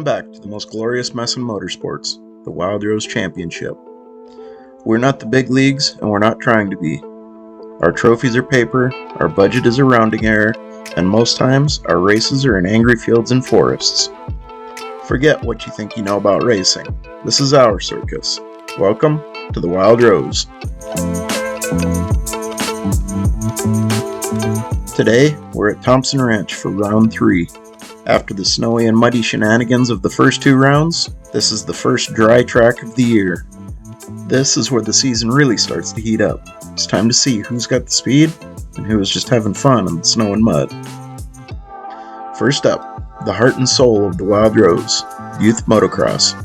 back to the most glorious mess in motorsports, the WildRoseChampionship. We're not the big leagues, and we're not trying to be. Our trophies are paper, our budget is a rounding error, and most times, our races are in angry fields and forests. Forget what you think you know about racing. This is our circus. Welcome to the Wild Rose. Today, we're at Thompson Ranch for round 3. After the snowy and muddy shenanigans of the first 2 rounds, this is the first dry track of the year. This is where the season really starts to heat up. It's time to see who's got the speed and who is just having fun in the snow and mud. First up, the heart and soul of the Wild Rose, youth motocross.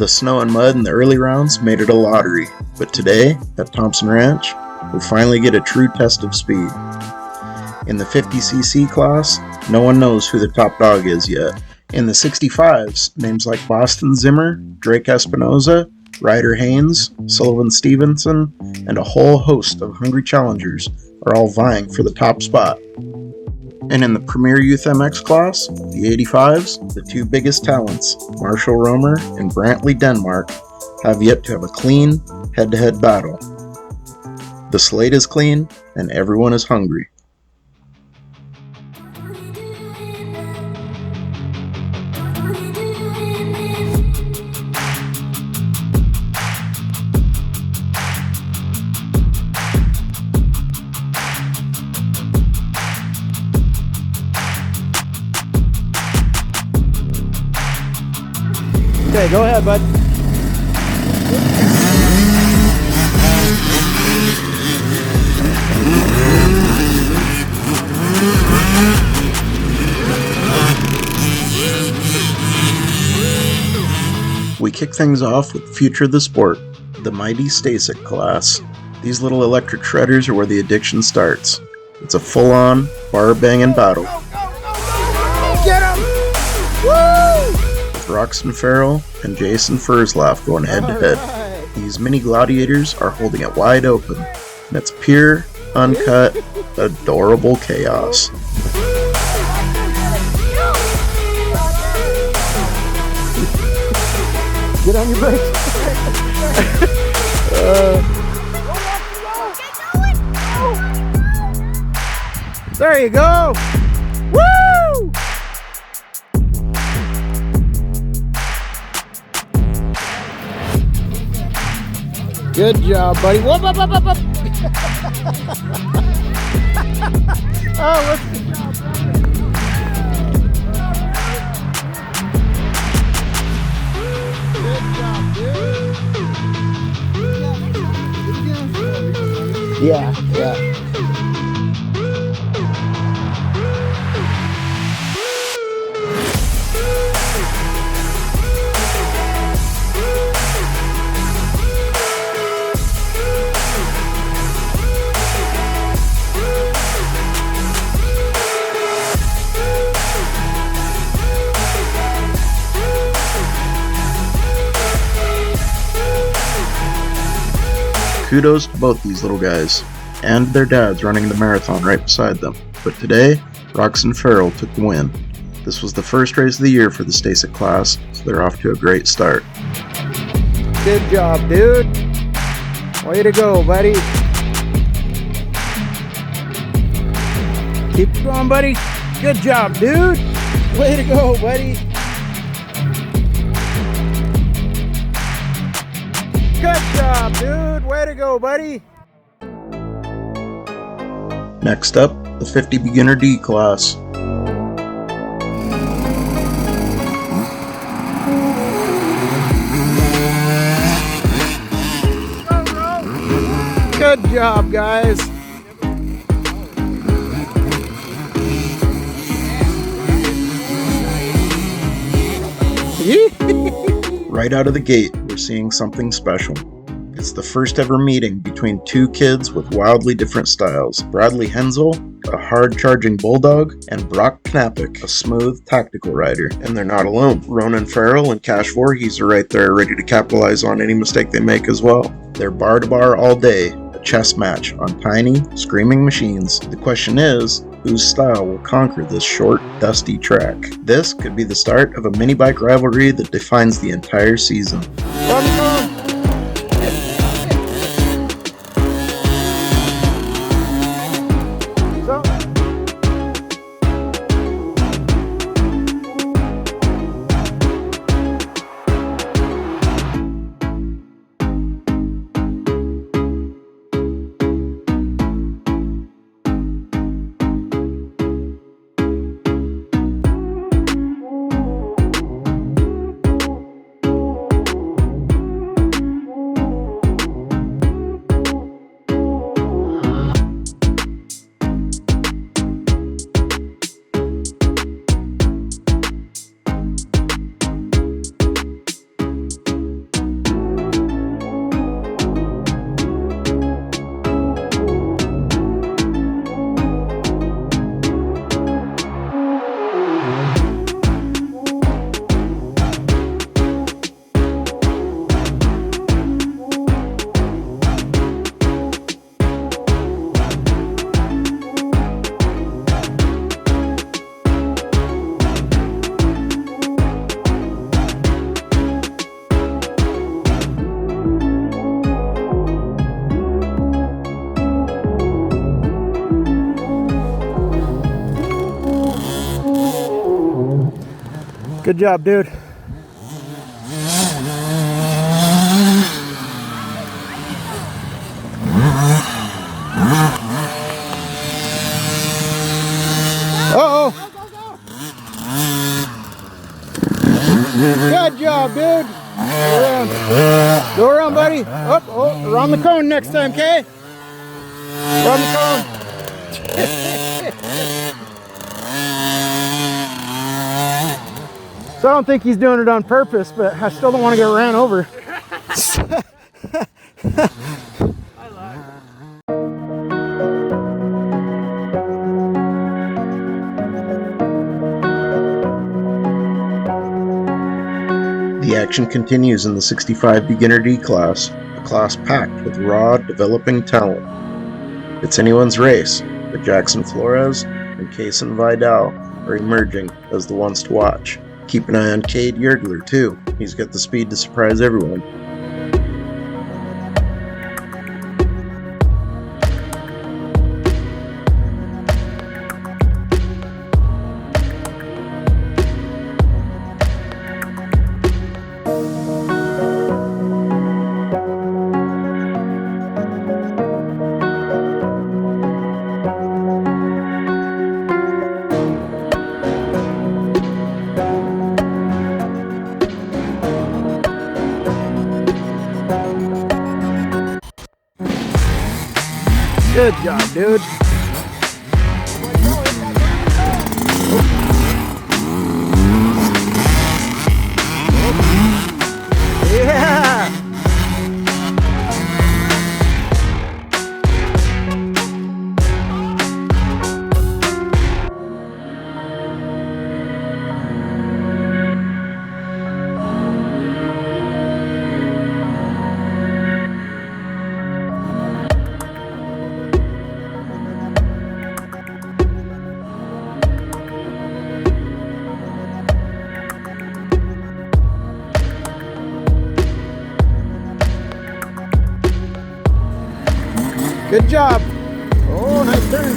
The snow and mud in the early rounds made it a lottery, but today, at Thompson Ranch, we'll finally get a true test of speed. In the 50cc class, no one knows who the top dog is yet. In the 65s, names like Boston Zimmer, Drake Espinoza, Ryder Haynes, Sullivan Stevenson, and a whole host of hungry challengers are all vying for the top spot. And in the Premier Youth MX class, the 85s, the 2 biggest talents, Marshall Romer and Brantley Denmark, have yet to have a clean, head-to-head battle. The slate is clean, and everyone is hungry. Okay, go ahead, bud. We kick things off with the future of the sport, the mighty Stasic class. These little electric shredders are where the addiction starts. It's a full-on, bar-banging battle. Get him! Woo! Roxon Farrell and Jason Furzlaff going head-to-head. Right. These mini gladiators are holding it wide open, and it's pure, uncut, adorable chaos. Get on your brakes. There you go. Woo! Good job, buddy. Whoop, up, up, up, up. Oh, what's good job, brother. Yeah. Kudos to both these little guys, and their dads running the marathon right beside them. But today, Roxon Farrell took the win. This was the first race of the year for the Stasic class, so they're off to a great start. Good job, dude. Way to go, buddy. Keep going, buddy. Good job, dude. Way to go, buddy. Good job, dude. Way to go, buddy. Next up, the 50 Beginner D class. Good job, guys. Right out of the gate, we're seeing something special. It's the first ever meeting between 2 kids with wildly different styles. Bradley Hensel, a hard-charging bulldog, and Brock Knapik, a smooth, tactical rider. And they're not alone. Ronan Farrell and Cash Voorhees are right there ready to capitalize on any mistake they make as well. They're bar to bar all day, a chess match on tiny, screaming machines. The question is, whose style will conquer this short, dusty track. This could be the start of a mini bike rivalry that defines the entire season. Good job, dude. Uh-oh. Good job, dude. Go around. Go around, buddy. Oh, around the cone next time, okay? Around the cone. So I don't think he's doing it on purpose, but I still don't want to get ran over. The action continues in the 65 Beginner D class, a class packed with raw, developing talent. It's anyone's race, but Jackson Flores and Kaysen Vidal are emerging as the ones to watch. Keep an eye on Cade Yergler too, he's got the speed to surprise everyone. Good job, dude. Yeah! Good job. Oh, nice turn.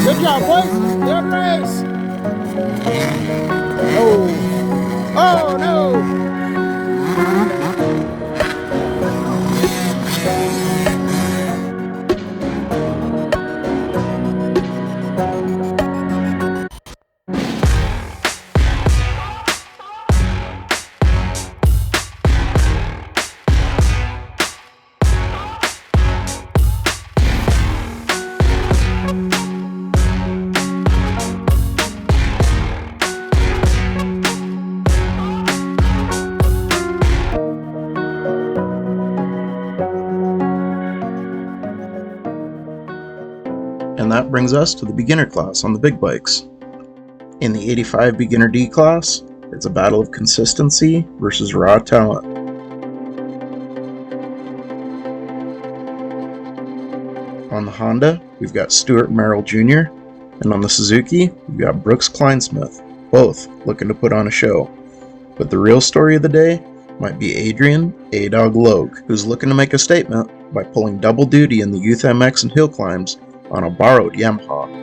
Good job, boys. Good race. Oh. Oh, no. And that brings us to the beginner class on the big bikes. In the 85 Beginner D class, it's a battle of consistency versus raw talent. On the Honda, we've got Stuart Merrill Jr., and on the Suzuki, we've got Brooks Kleinsmith, both looking to put on a show. But the real story of the day might be Adrian A-Dog Logue, who's looking to make a statement by pulling double duty in the Youth MX and hill climbs on a borrowed Yamaha.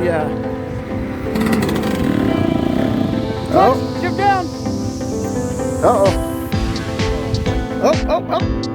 Yeah. Oh, jump down. Uh-oh. Oh.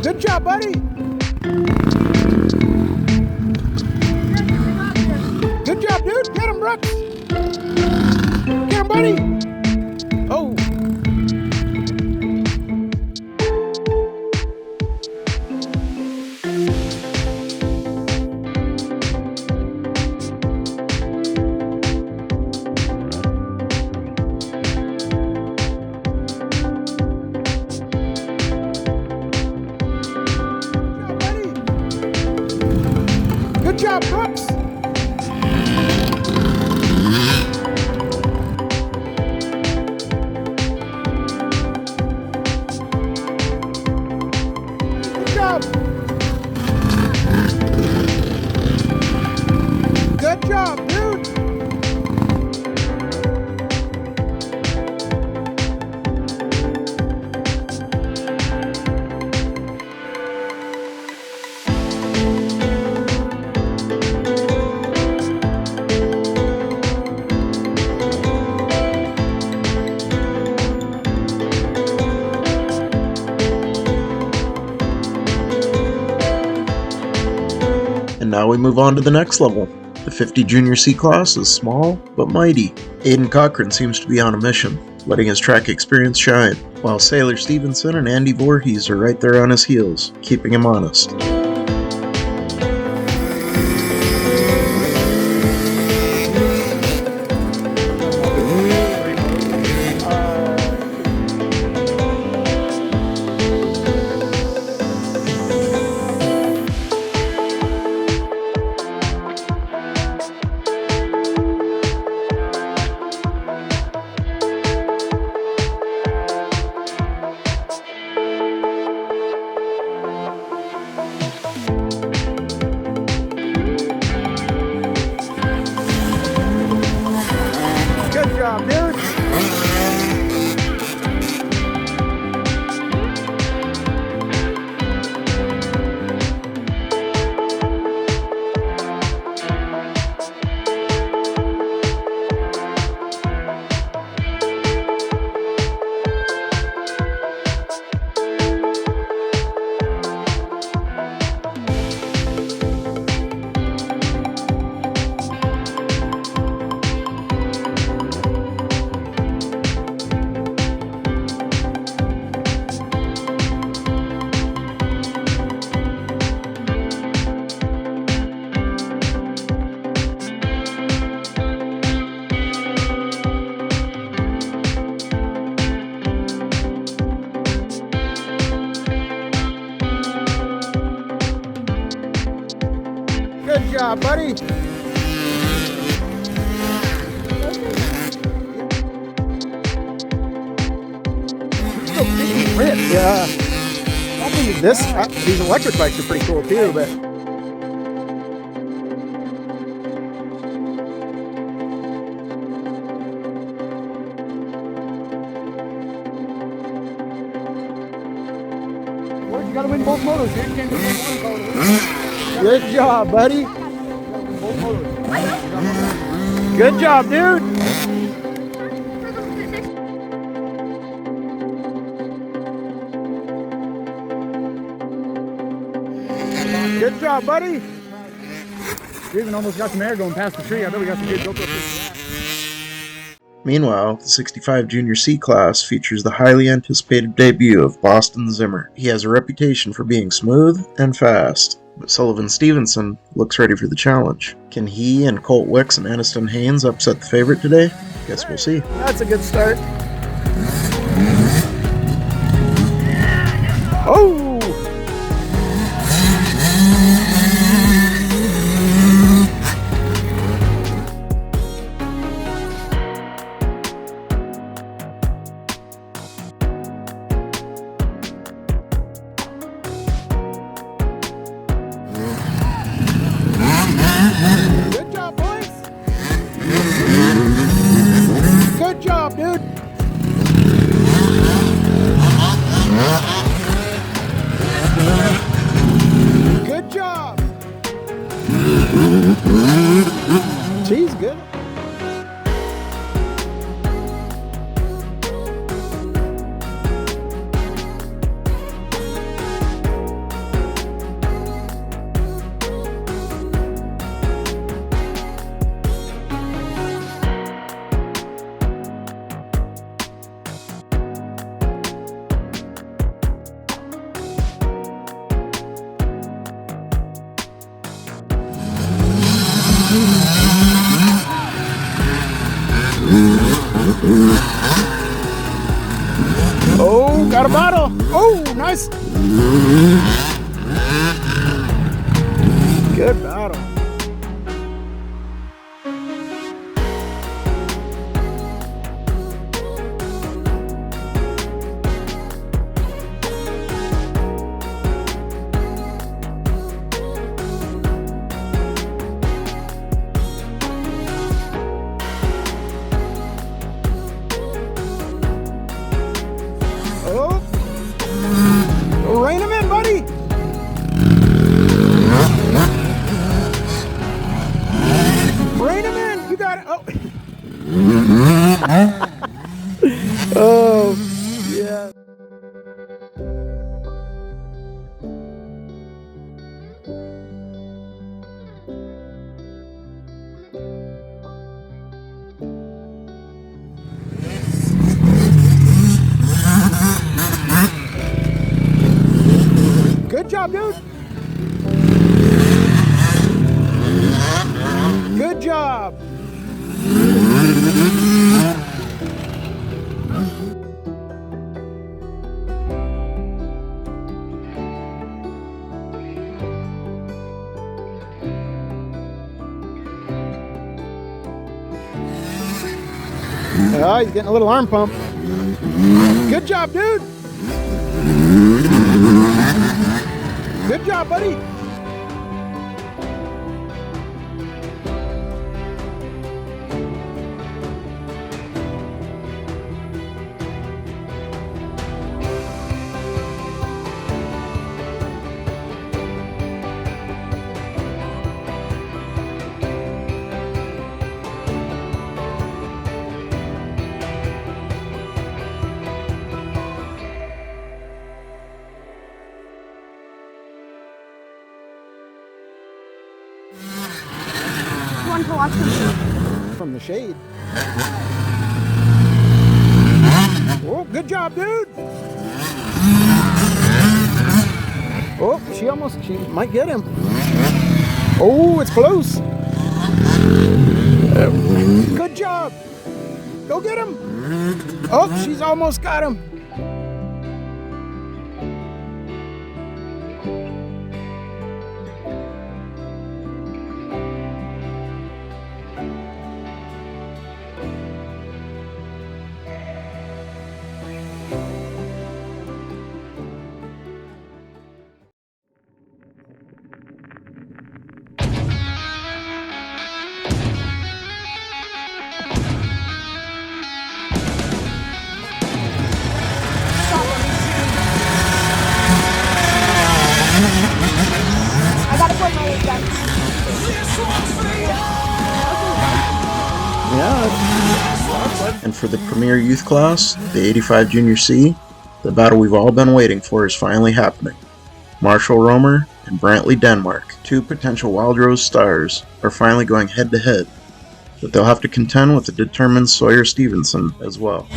Good job, buddy. Good job, dude. Get him, Brooks. Get him, buddy. Oh. Good job, Brooks! Good job! Good job, dude! And now we move on to the next level. The 50 Junior C class is small but mighty. Aiden Cochran seems to be on a mission, letting his track experience shine, while Sailor Stevenson and Andy Voorhees are right there on his heels, keeping him honest. Good job, buddy. Yeah. I think these electric bikes are pretty cool too, but. You gotta win both motos, dude. You can't do one motor. Good job, buddy. Both motos. Good job, dude. Good job, buddy. We even almost got some air going past the tree. I bet we got some good GoPro footage. Meanwhile, the 65 Junior C class features the highly anticipated debut of Boston Zimmer. He has a reputation for being smooth and fast, but Sullivan Stevenson looks ready for the challenge. Can he and Colt Wicks and Aniston Haynes upset the favorite today? Guess we'll see. That's a good start. Oh! Good job, boys. Good job, dude. Good job. She's good. Oh, got a bottle. Oh, nice. Good battle. Rein him in, buddy. Rein him in. You got it. Oh. Oh, yeah. Good job, dude. Good job. Oh, he's getting a little arm pump. Good job, dude. Good job, buddy. To watch them from the shade. Oh, good job, dude. Oh, she might get him. Oh, it's close. Good job. Go get him. Oh, she's almost got him. And for the Premier Youth class, the 85 Junior C, the battle we've all been waiting for is finally happening. Marshall Romer and Brantley Denmark, two potential Wild Rose stars, are finally going head to head, but they'll have to contend with the determined Sawyer Stevenson as well.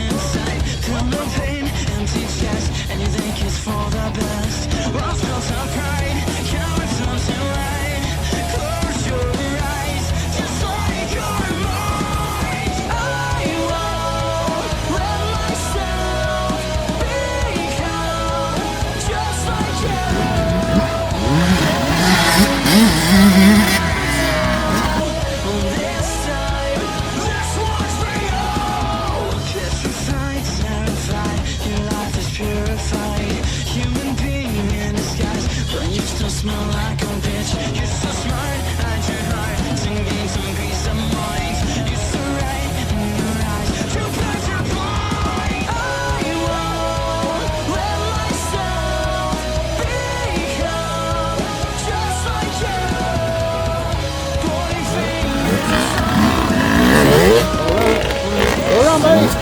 Good job, guys.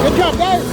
Good job, boys.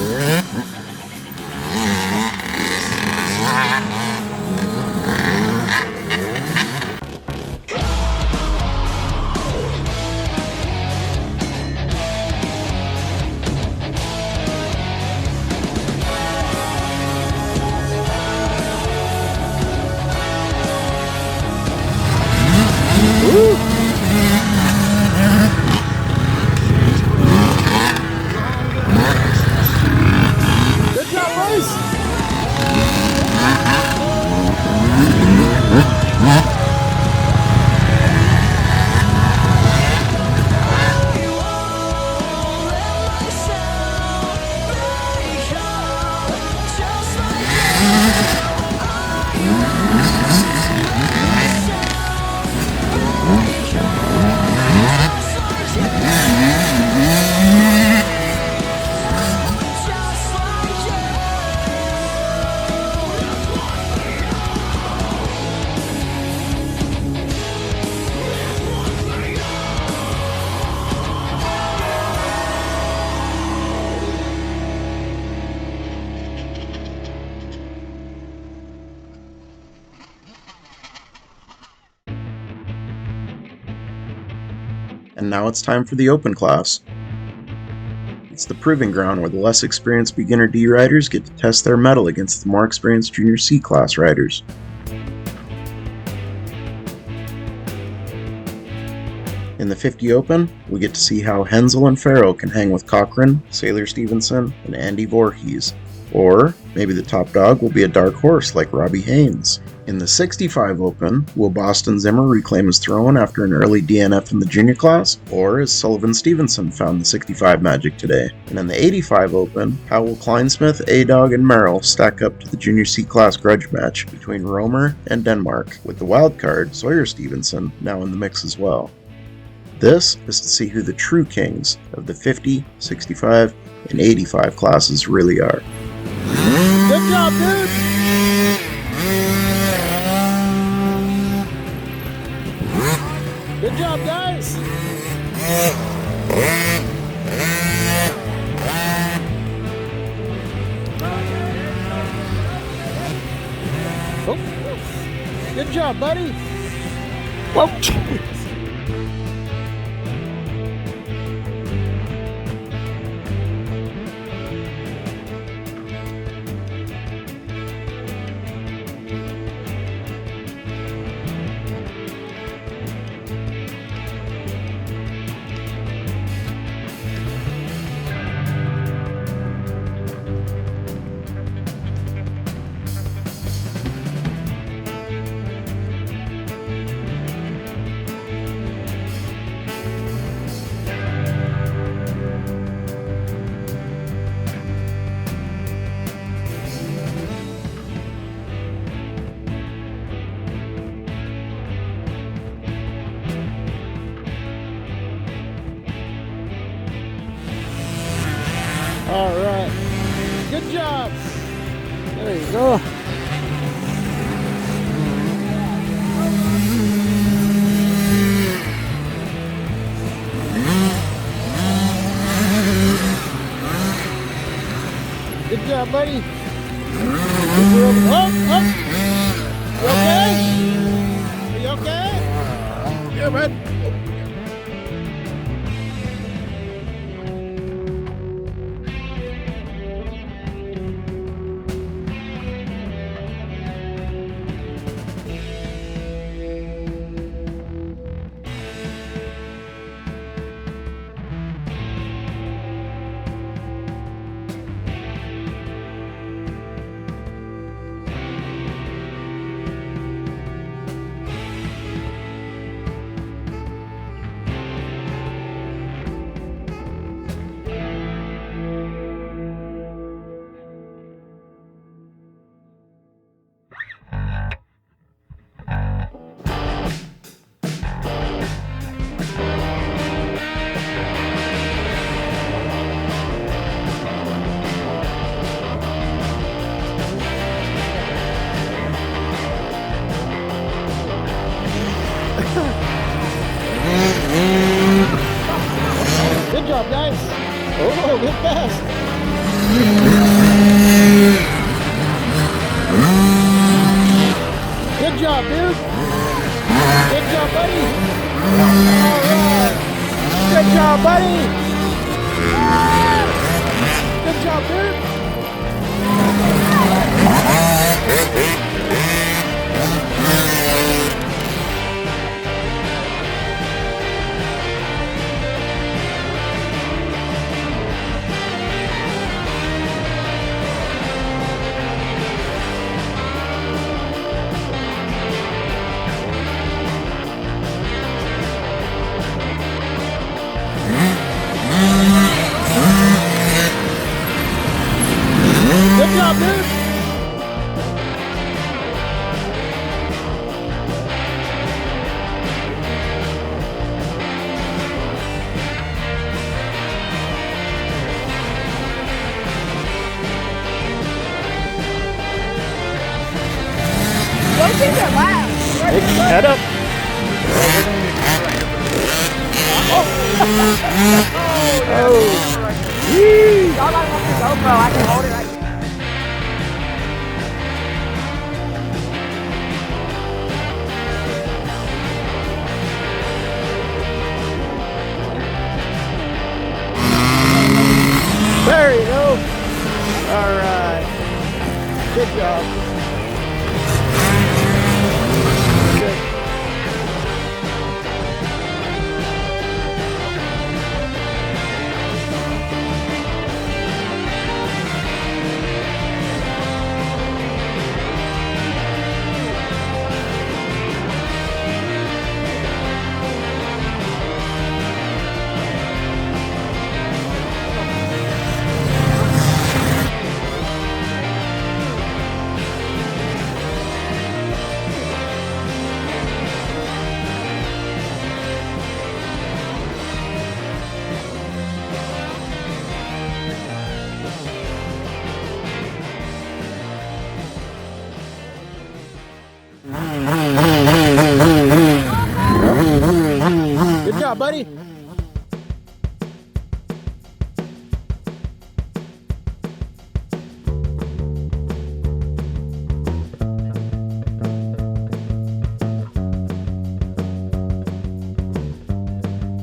And now it's time for the Open class. It's the proving ground where the less experienced beginner D riders get to test their mettle against the more experienced Junior C class riders. In the 50 Open, we get to see how Hensel and Farrell can hang with Cochran, Sailor Stevenson, and Andy Voorhees. Or maybe the top dog will be a dark horse like Robbie Haynes. In the 65 Open, will Boston Zimmer reclaim his throne after an early DNF in the junior class? Or is Sullivan Stevenson found the 65 magic today? And in the 85 Open, how will Kleinsmith, A-Dog, and Merrill stack up to the Junior C class grudge match between Romer and Denmark, with the wild card, Sawyer Stevenson, now in the mix as well? This is to see who the true kings of the 50, 65, and 85 classes really are. Good job, dude. Good job, guys. Oh. Good job, buddy. Whoa. All right. Good job. There you go. job, dude. Good job, buddy. Alright. Good job, buddy. Good job, dude. Good job, dude. Those things are loud. Head up. Oh. Y'all gotta watch the GoPro. I can hold it right here. There you go. All right. Good job. Good. Good job, buddy.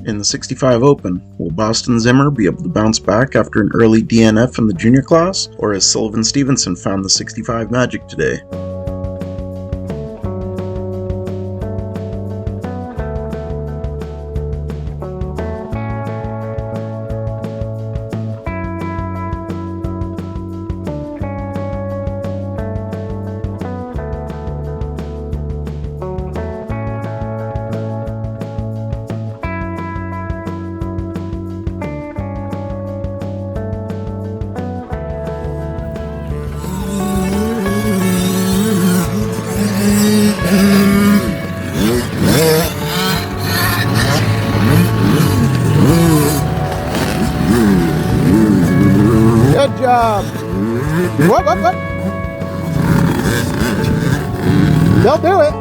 In the 65 Open, will Boston Zimmer be able to bounce back after an early DNF in the junior class, or has Sullivan Stevenson found the 65 magic today? Good job. What? They'll do it.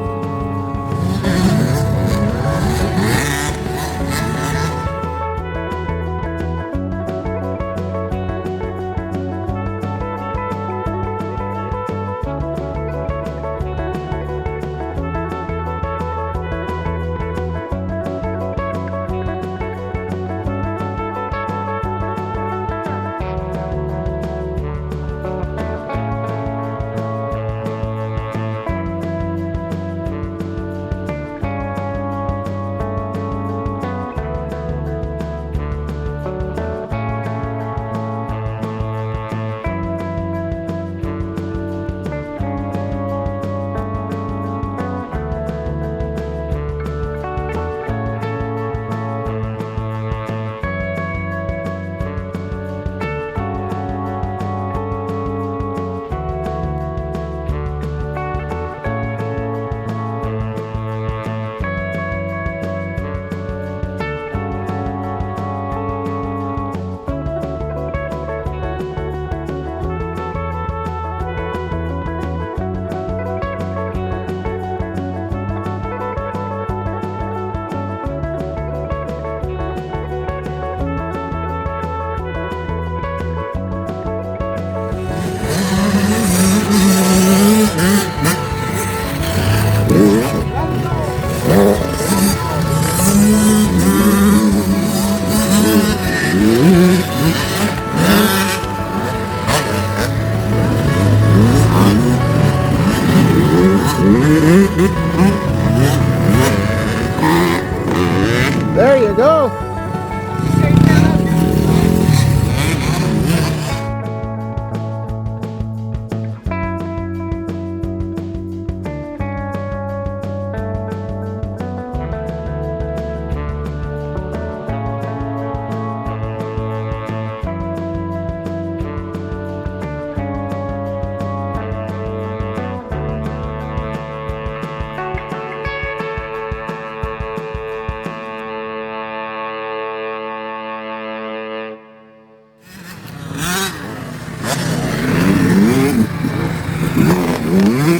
Good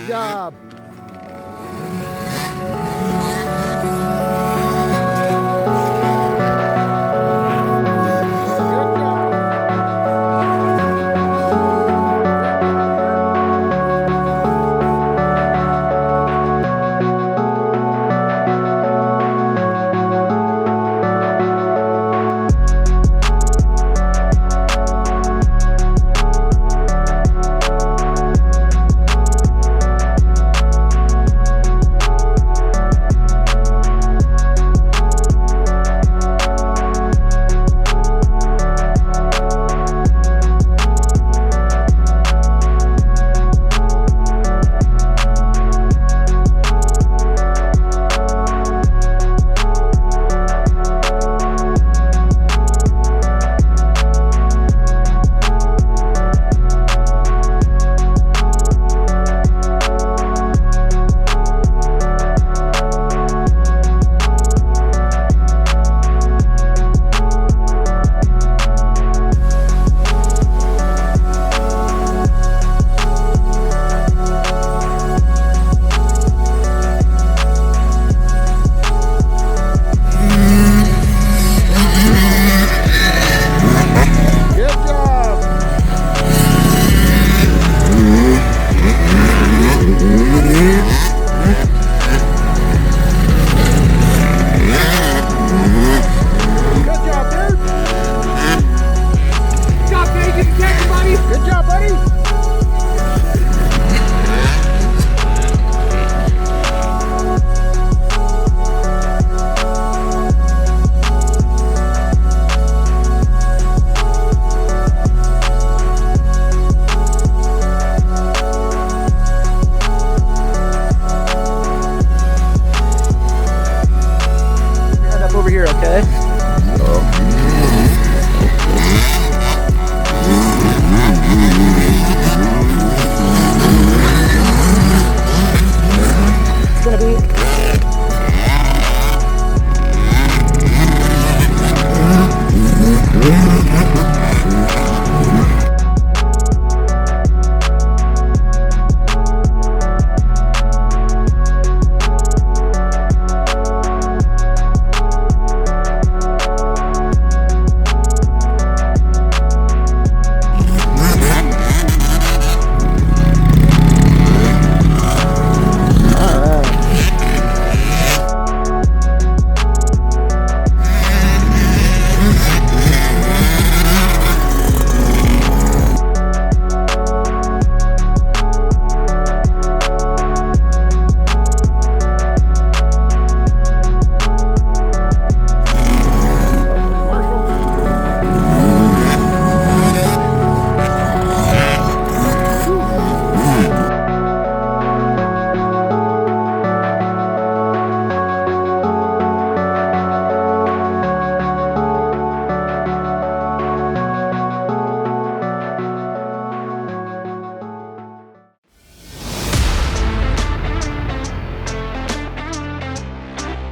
job.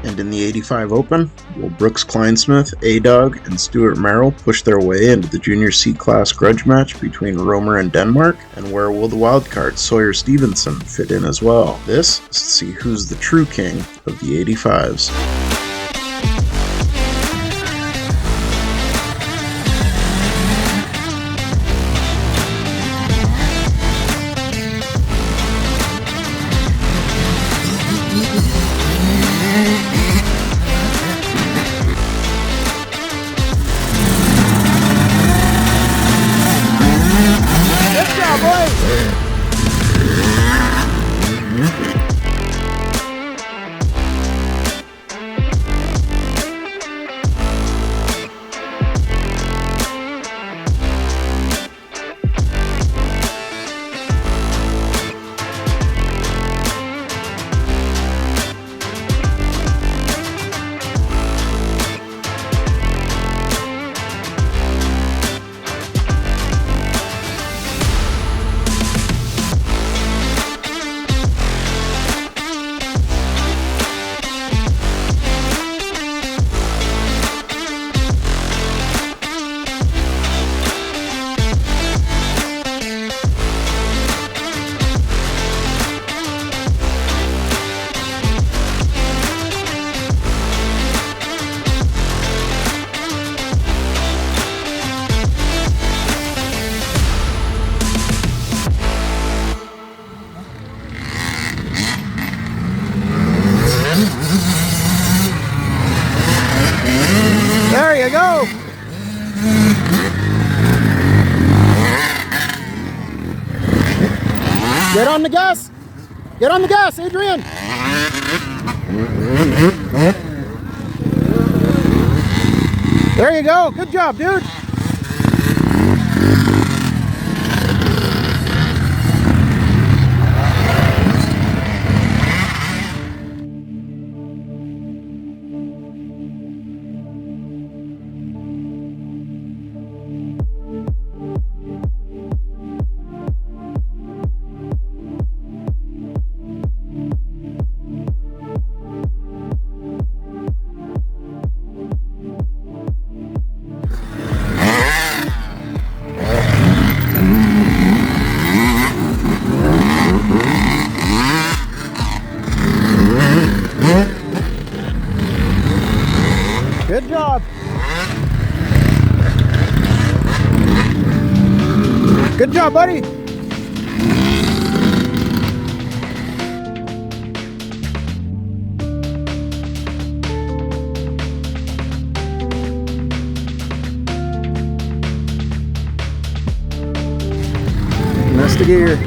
And in the 85 Open, will Brooks Kleinsmith, A-Dog, and Stuart Merrill push their way into the Junior C-Class grudge match between Romer and Denmark? And where will the wildcard Sawyer Stevenson fit in as well? This is to see who's the true king of the 85s. Get on the gas. Get on the gas, Adrian. There you go. Good job, dude. Good job. Good job, buddy. Missed the gear.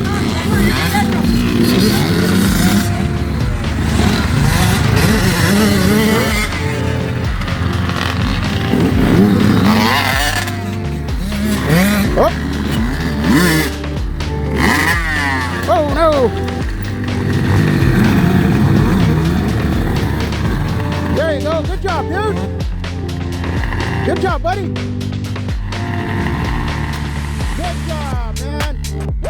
Oh. Oh no! There you go. Good job, dude. Good job, buddy. Good job, man. Woo!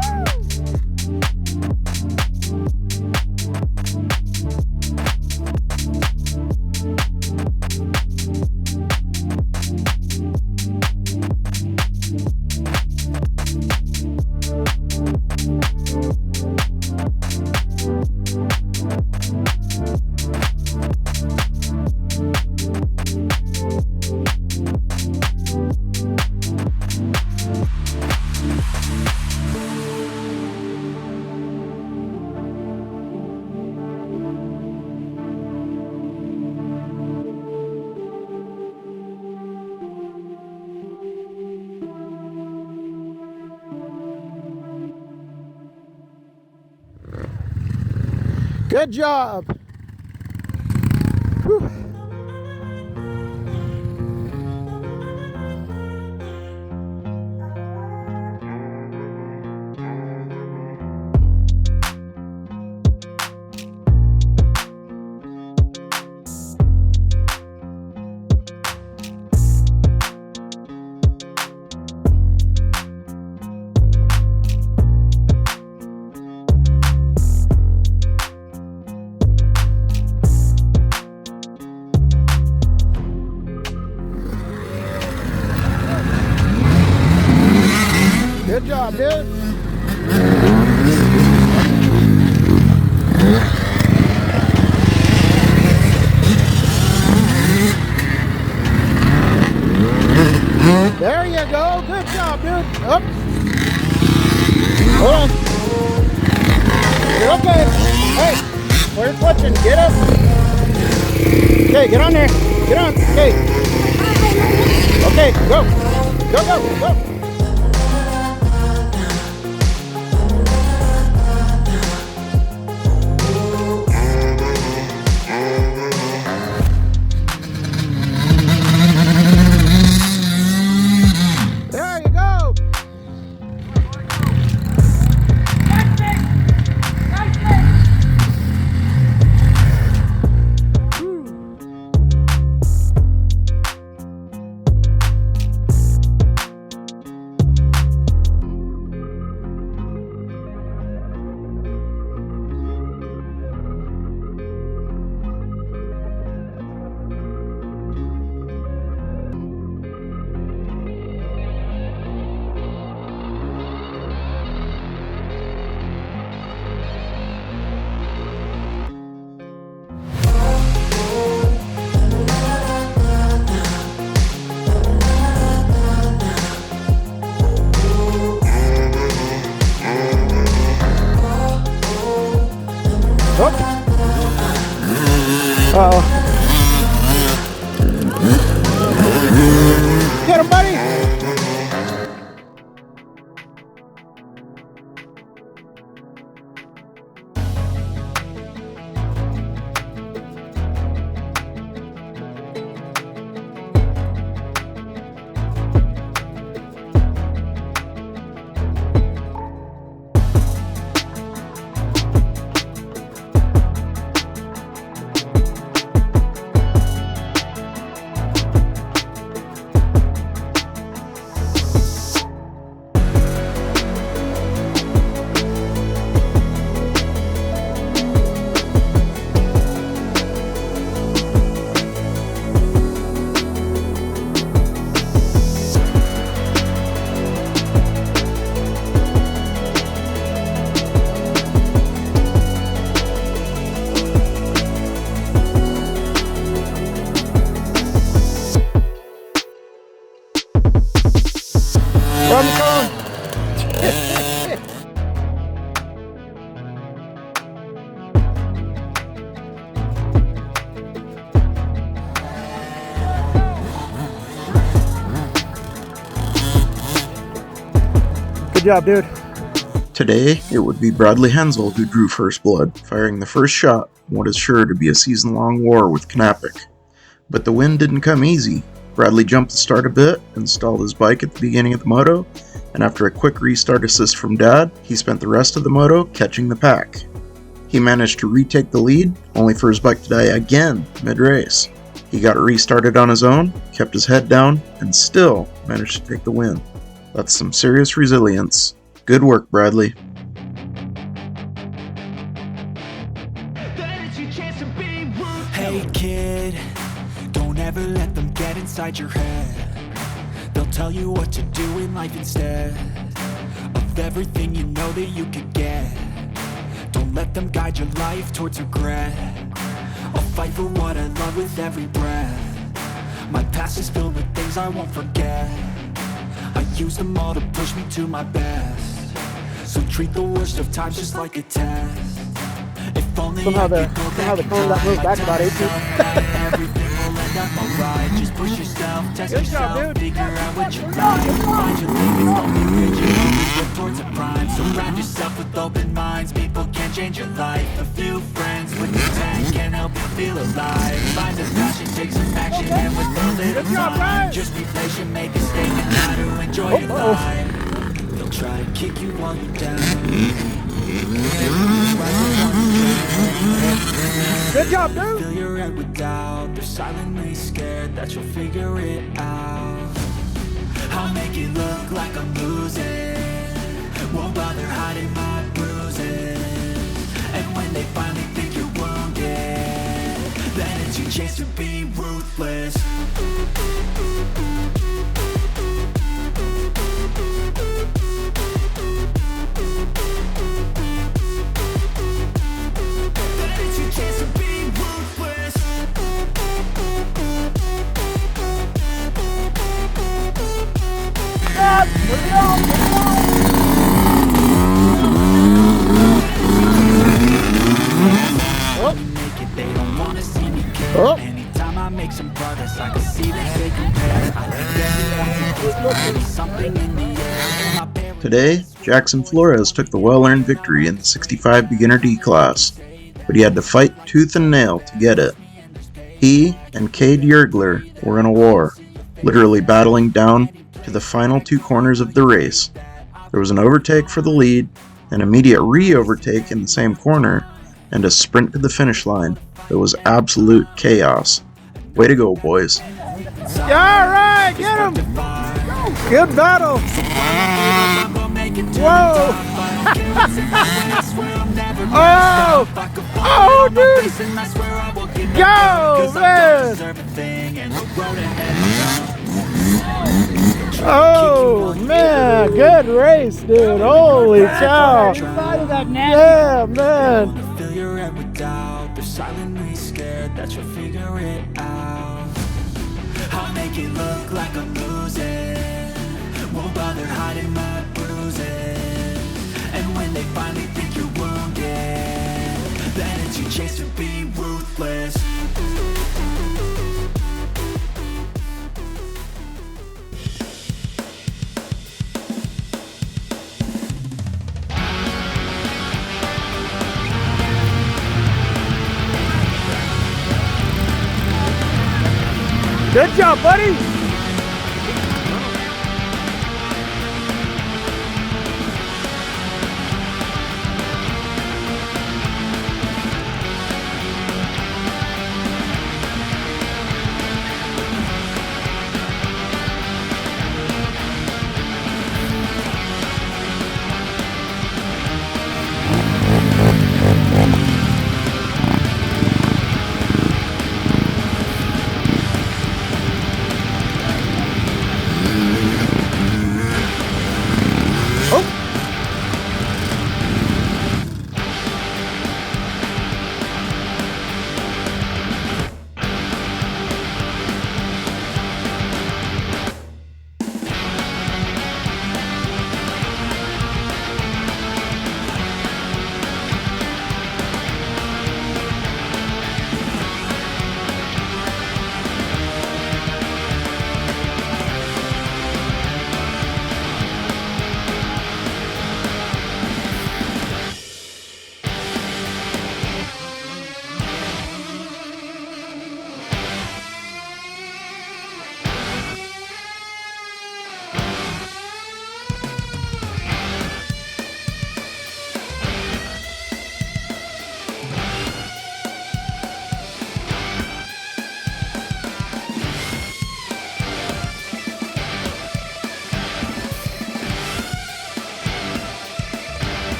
Good job. Whew. Good job, dude. There you go. Good job, dude. Up. Hold on. You're okay. Hey, we're switching. Get up. Okay, get on there. Get on. Okay. Okay, go. Go, go, go. on the cone. Good job, dude. Today, it would be Bradley Hensel who drew first blood, firing the first shot in what is sure to be a season-long war with Knapik. But the win didn't come easy. Bradley jumped the start a bit, installed his bike at the beginning of the moto, and after a quick restart assist from Dad, he spent the rest of the moto catching the pack. He managed to retake the lead, only for his bike to die again mid-race. He got it restarted on his own, kept his head down, and still managed to take the win. That's some serious resilience. Good work, Bradley. Hey kid, don't ever let them get inside your head. They'll tell you what to do in life instead of everything you know that you could get. Don't let them guide your life towards regret. I'll fight for what I love with every breath. My past is filled with things I won't forget. I use them all to push me to my best. So treat the worst of times just like a test. If only Somehow the cone got moved back about 18. Everything will end up alright. Just push yourself, test Good job, yourself, dude. figure out what you like. Find your limits, don't be rigid, always work towards a prime. Surround yourself with open minds, people can change your life. A few friends with intent can help you feel alive. Find a passion, take some action, and with a little time, just be patient, make a statement, try to enjoy your life. They'll try to kick you while you're down. Good job, dude. Fill your head with doubt. They're silently scared that you'll figure it out. I'll make it look like I'm losing. Won't bother hiding my bruises. And when they finally think you're wounded, then it's your chance to be ruthless. Oh. Anytime I make some progress, I can see that they compare. I think there's something in the air. My parents. Today, Jackson Flores took the well-earned victory in the 65 beginner D class, but he had to fight tooth and nail to get it. He and Cade Yergler were in a war, literally battling down to the final two corners of the race. There was an overtake for the lead, an immediate re-overtake in the same corner, and a sprint to the finish line. It was absolute chaos. Way to go, boys. All right, get him. Good battle. Whoa. Oh, dude. Go, man. Oh, man. Good race, dude. Holy cow. Yeah, man. Fill your head with doubt. They're silently scared that you'll figure it out. I'll make it look like I'm losing. Won't bother hiding my bruises. And when they finally think you're wounded, then it's your chance to be ruthless. Good job, buddy.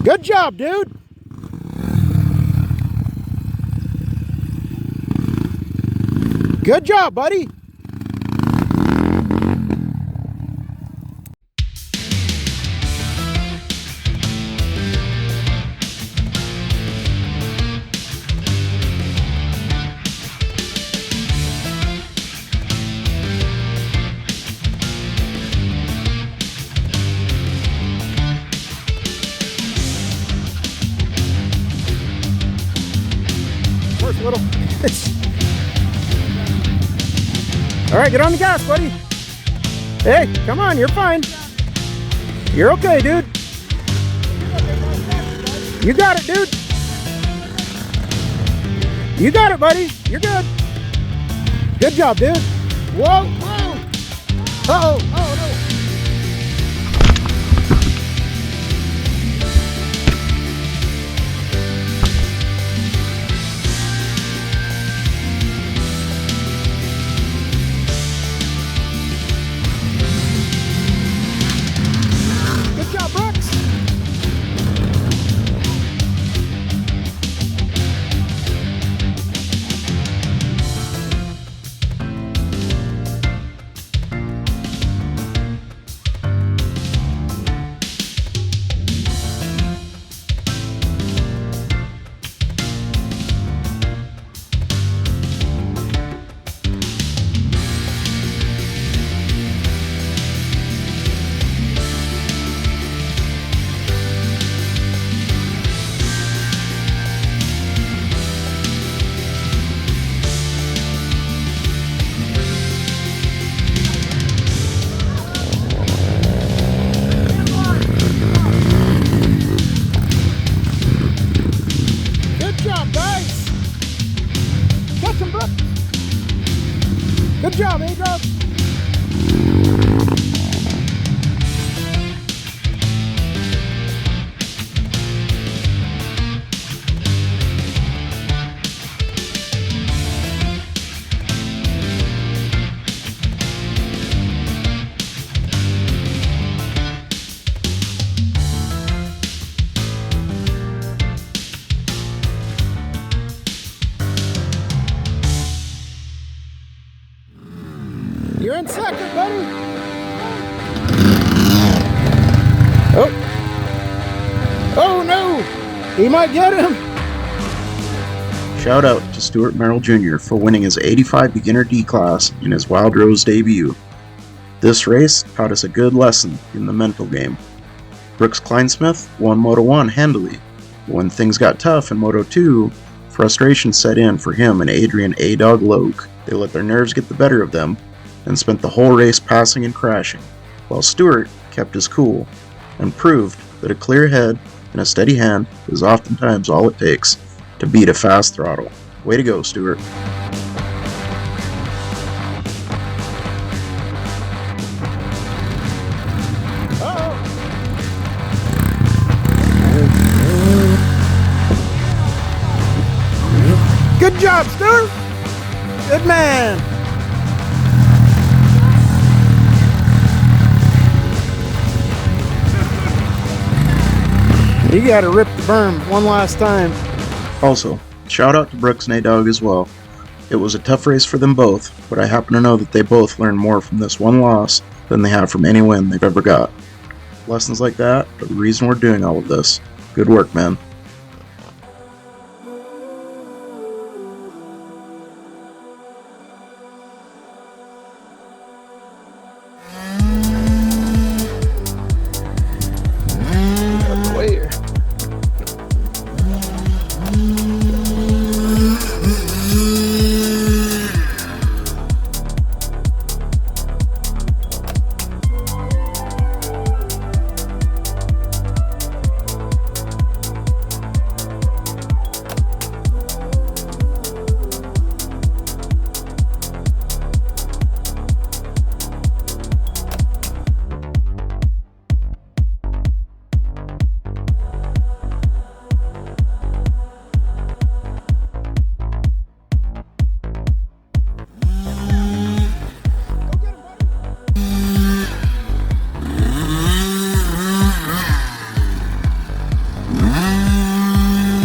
Good job, dude. Good job, buddy. First little. All right, get on the gas, buddy. Hey, come on, you're fine. You're okay, dude. You got it, dude. You got it, buddy. You're good. Good job, dude. Whoa, whoa. Uh-oh, oh no. Good job, Adrian. You're in second, buddy. Oh. Oh no! He might get him. Shout out to Stuart Merrill Jr. for winning his 85 beginner D class in his Wild Rose debut. This race taught us a good lesson in the mental game. Brooks Kleinsmith won Moto 1 handily. When things got tough in Moto 2, frustration set in for him and Adrian A-Dog Logue. They let their nerves get the better of them and spent the whole race passing and crashing, while Stuart kept his cool and proved that a clear head and a steady hand is oftentimes all it takes to beat a fast throttle. Way to go, Stuart. Good job, Stuart. Good man. You gotta rip the berm one last time. Also, shout out to Brooks and A-Dog as well. It was a tough race for them both, but I happen to know that they both learned more from this one loss than they have from any win they've ever got. Lessons like that are the reason we're doing all of this. Good work, man.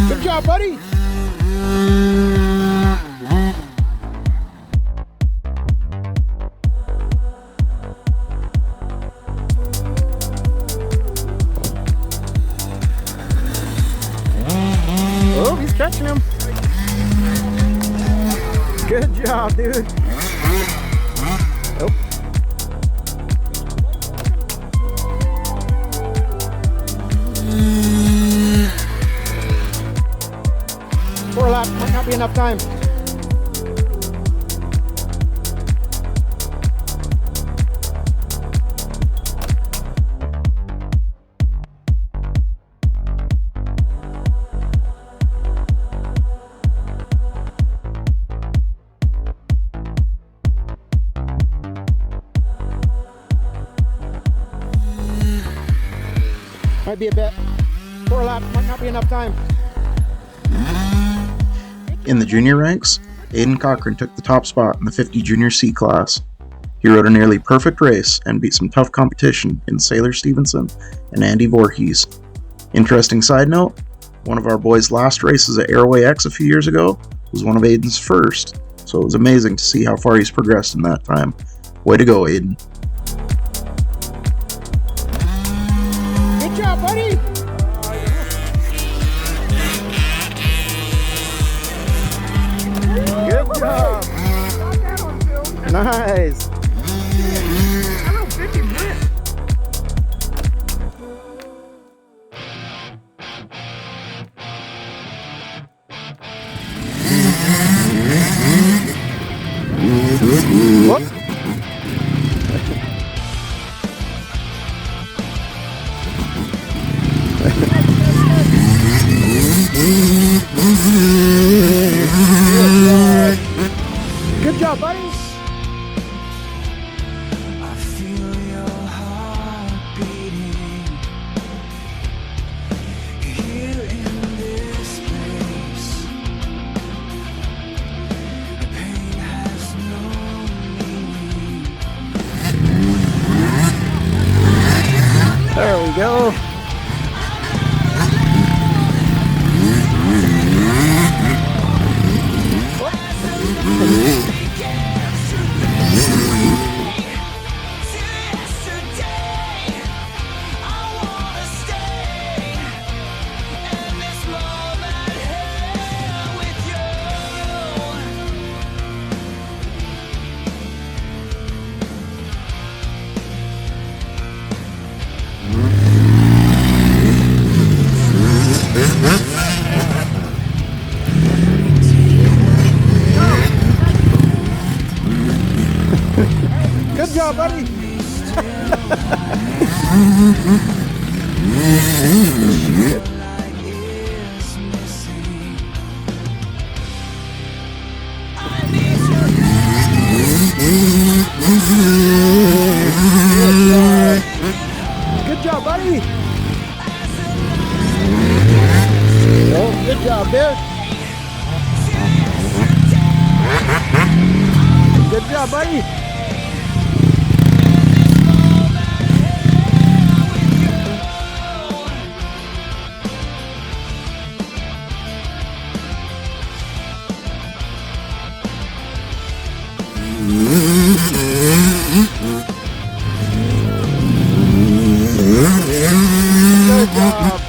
Good job, buddy. Oh, he's catching him. Good job, dude. Oh. 4 laps, might not be enough time. Might be a bit. 4 laps, might not be enough time. In the junior ranks, Aiden Cochran took the top spot in the 50 Junior C class. He rode a nearly perfect race and beat some tough competition in Sailor Stevenson and Andy Voorhees. Interesting side note, one of our boys' last races at Airway X a few years ago was one of Aiden's first, so it was amazing to see how far he's progressed in that time. Way to go, Aiden. Good job, buddy! Good job! Nice! Whoop. Good job, buddy. I feel your heart beating here in this place. The pain has no meaning. There we go. Good job, buddy. Good job, buddy. Oh, good job, dude. Good job, buddy. Good job.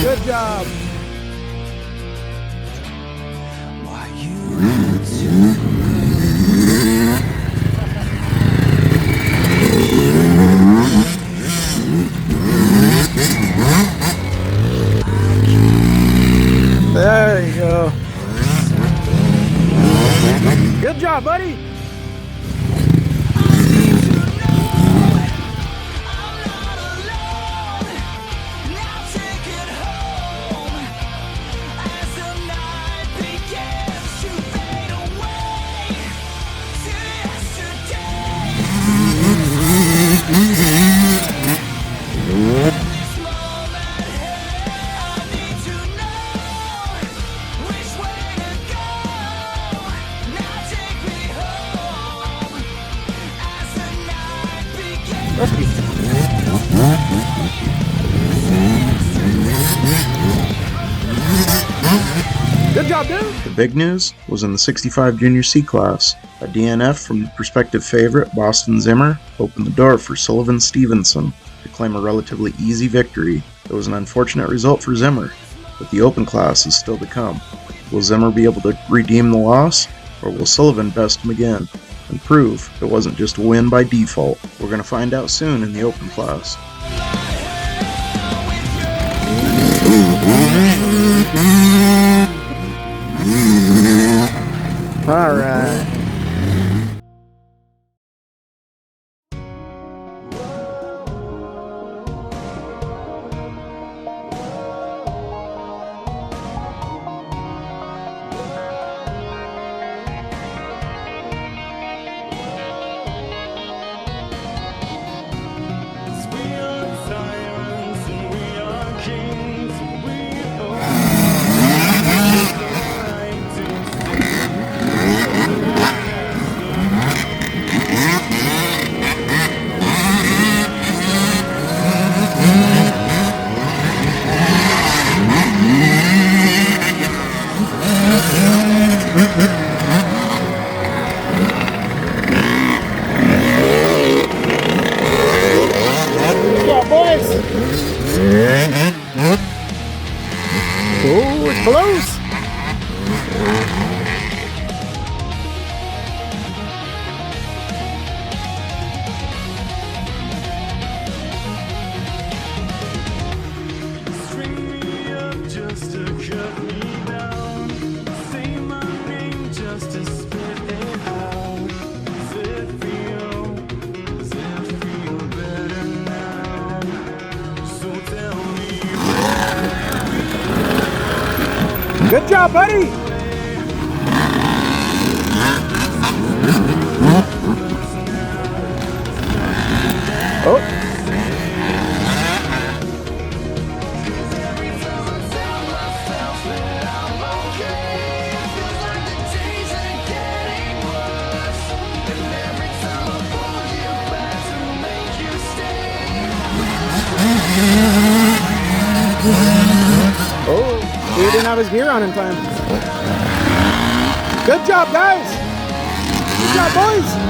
Good job. Why you want to There you go. Good job, buddy. Good job, dude. The big news was in the 65 Junior C class. A DNF from the prospective favorite, Boston Zimmer, opened the door for Sullivan Stevenson to claim a relatively easy victory. It was an unfortunate result for Zimmer, but the open class is still to come. Will Zimmer be able to redeem the loss, or will Sullivan best him again and prove it wasn't just a win by default? We're going to find out soon in the open class. All right. Oh, it's close. Good job, buddy. Oh. Oh, he didn't have his gear on in time. Good job, guys. Good job, boys.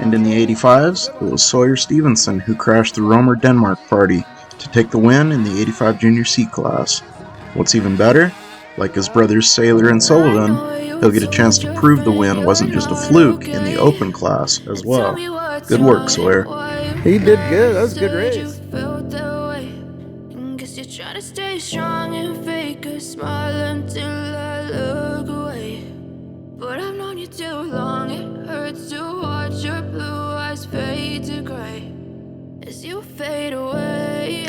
And in the 85s, it was Sawyer Stevenson who crashed the Romer Denmark party to take the win in the 85 Junior C class. What's even better, like his brothers Saylor and Sullivan, he'll get a chance to prove the win wasn't just a fluke in the open class as well. Good work, Sawyer. He did good. That was a good race. Try to stay strong and fake a smile until I look away. But I've known you too long, it hurts to watch your blue eyes fade to gray as you fade away,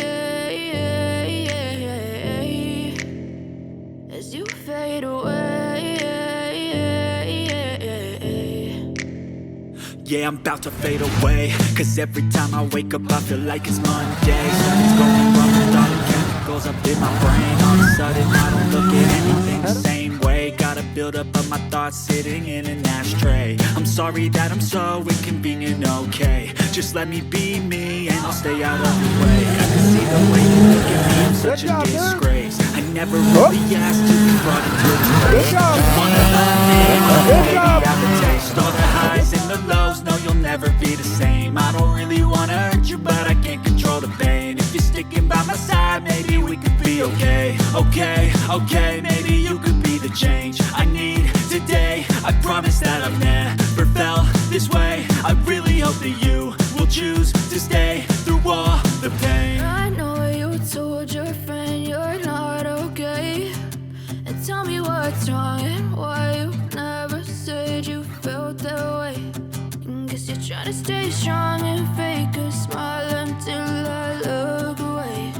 as you fade away. Yeah, I'm about to fade away, cause every time I wake up I feel like it's Monday. Something's going wrong with all the chemicals chemicals up in my brain. All of a sudden I don't look at anything the same way. Gotta build up of my thoughts sitting in an ashtray. I'm sorry that I'm so inconvenient, okay. Just let me be me and I'll stay out of your way. I can see the way you look at me, I'm such a disgrace. I never really asked to be brought into this place. You wanna love me, maybe have a taste. All the highs and the lows, no you'll never be the same. I don't really wanna hurt you, but I can't control the pain. If you're sticking by my side, maybe we could be okay. Okay, maybe you could be the change I need today. I promise that I've never felt this way. I really hope that you will choose to stay through all the pain. I know you told your friend you're not okay, and tell me what's wrong and why you never said you felt that way. And guess you're trying to stay strong and fake a smile until I look away.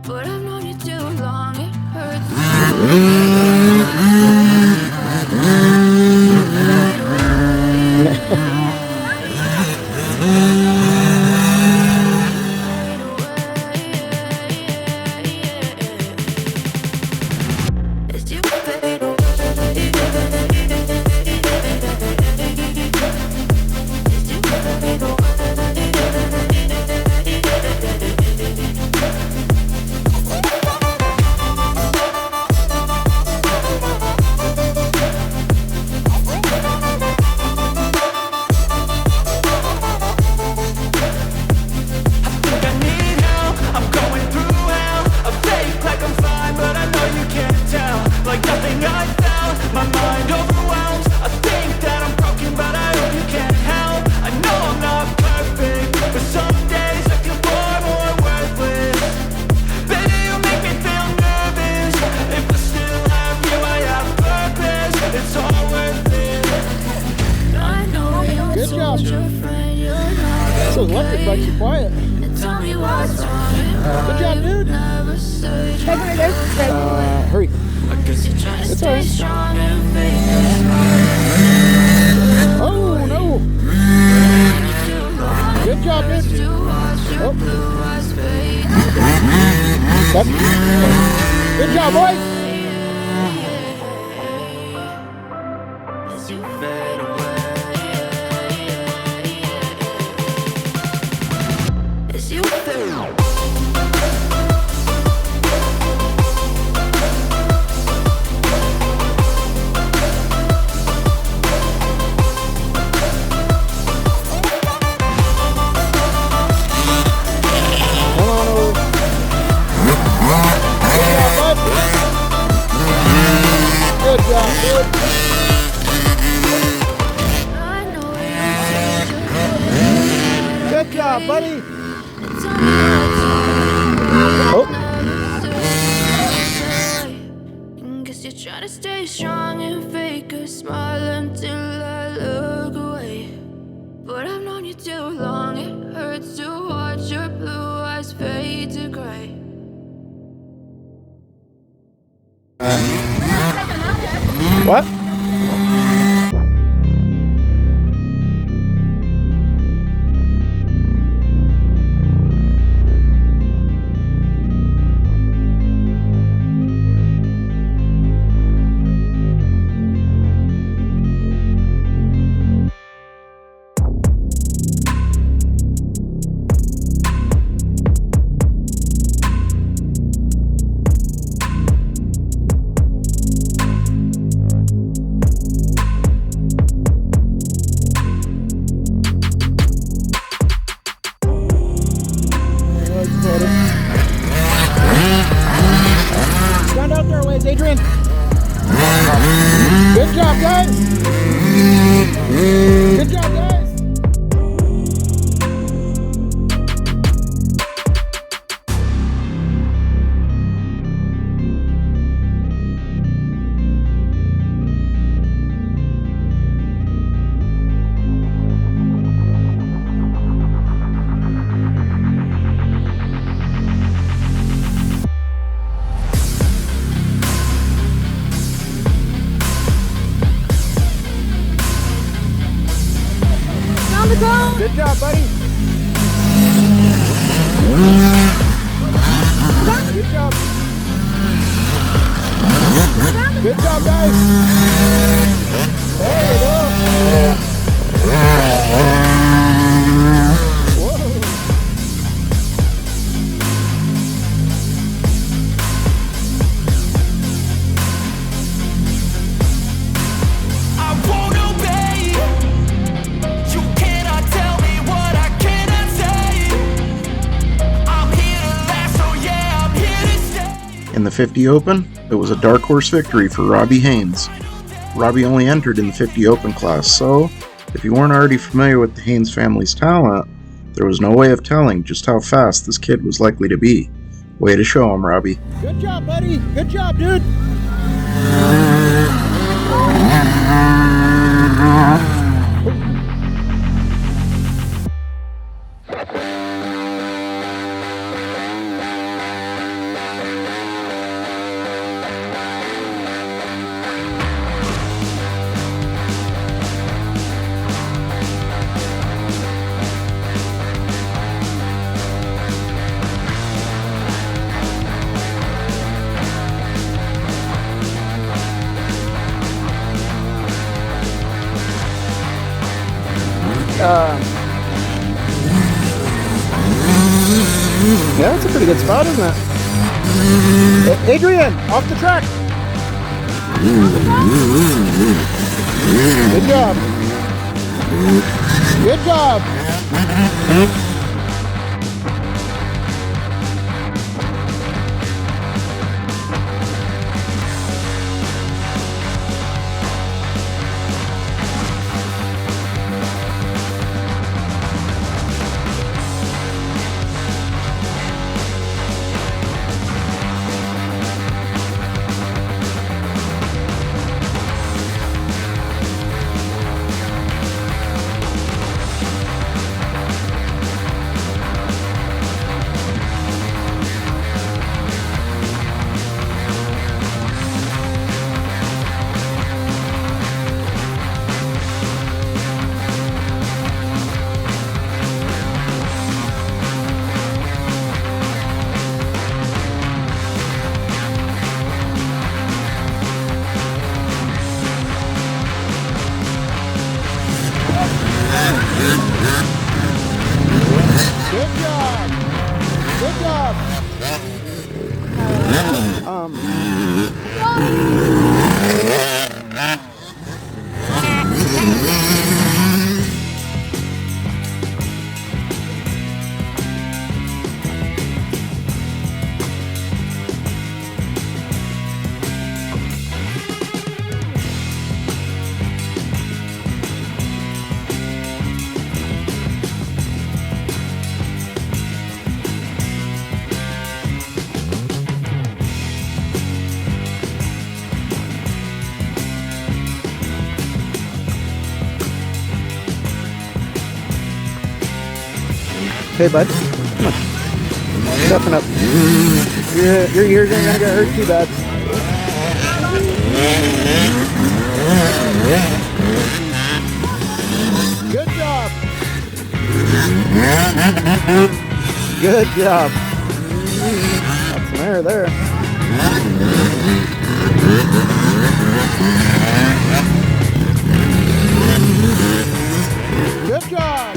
But I've known you too long, it hurts. Those electric bikes are quiet. Tell me what's wrong. Good job, dude. Hurry. It's all right. Oh, no. Good job, dude. Oh. Good job, boys. Good job, buddy. Oh. Guess you're trying to stay strong and fake a smile until I look away. But I've known you too long, it hurts to watch your blue eyes fade to gray. What? Stand out there, ways, Adrian. Good job, guys. Good job, guys. Good job, buddy. Good job. job. Good job, guys. There you go. Whoa. I won't obey. You cannot tell me what I cannot say. I'm here to last, so yeah, I'm here to stay. In the 50 Open, it was a dark horse victory for Robbie Haynes. Robbie only entered in the 50 Open class, so if you weren't already familiar with the Haynes family's talent, there was no way of telling just how fast this kid was likely to be. Way to show him, Robbie. Good job, buddy. Good job, dude. Yeah, that's a pretty good spot, isn't it? Adrian, off the track. Good job. Good job. Good job. Good job. Hey, bud. Come on. Stepping up. Your ears ain't gonna get hurt too bad. Good job. Good job. Got some air there. Good job.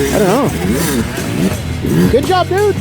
I don't know. Good job, dude.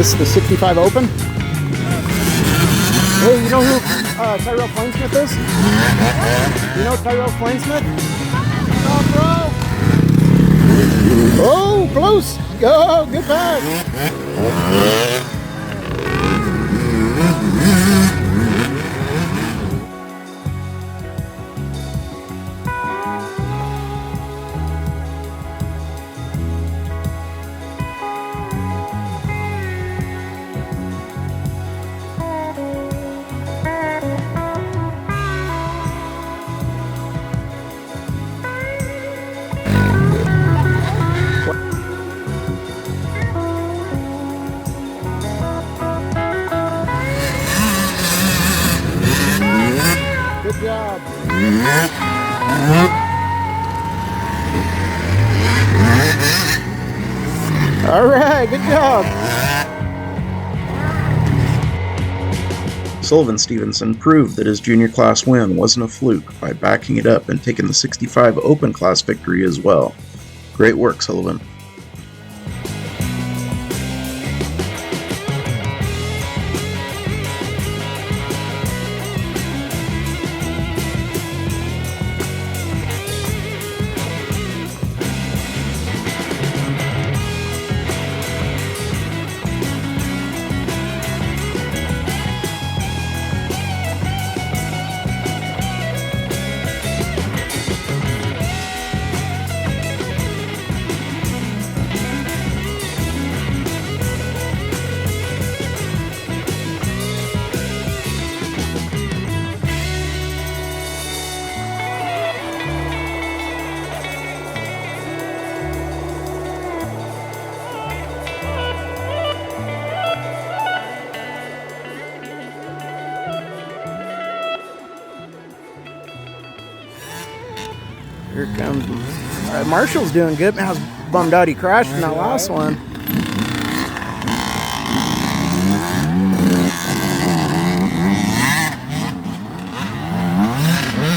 This is the 65 Open. Hey, you know who Tyrell Flanesmith is? You know Tyrell Flanesmith? Oh, close! Oh, good pass! Good job. All right, good job. Sullivan Stevenson proved that his junior class win wasn't a fluke by backing it up and taking the 65 Open class victory as well. Great work, Sullivan. Here comes. All right, Marshall's doing good. Man, I was bummed out he crashed in that last one.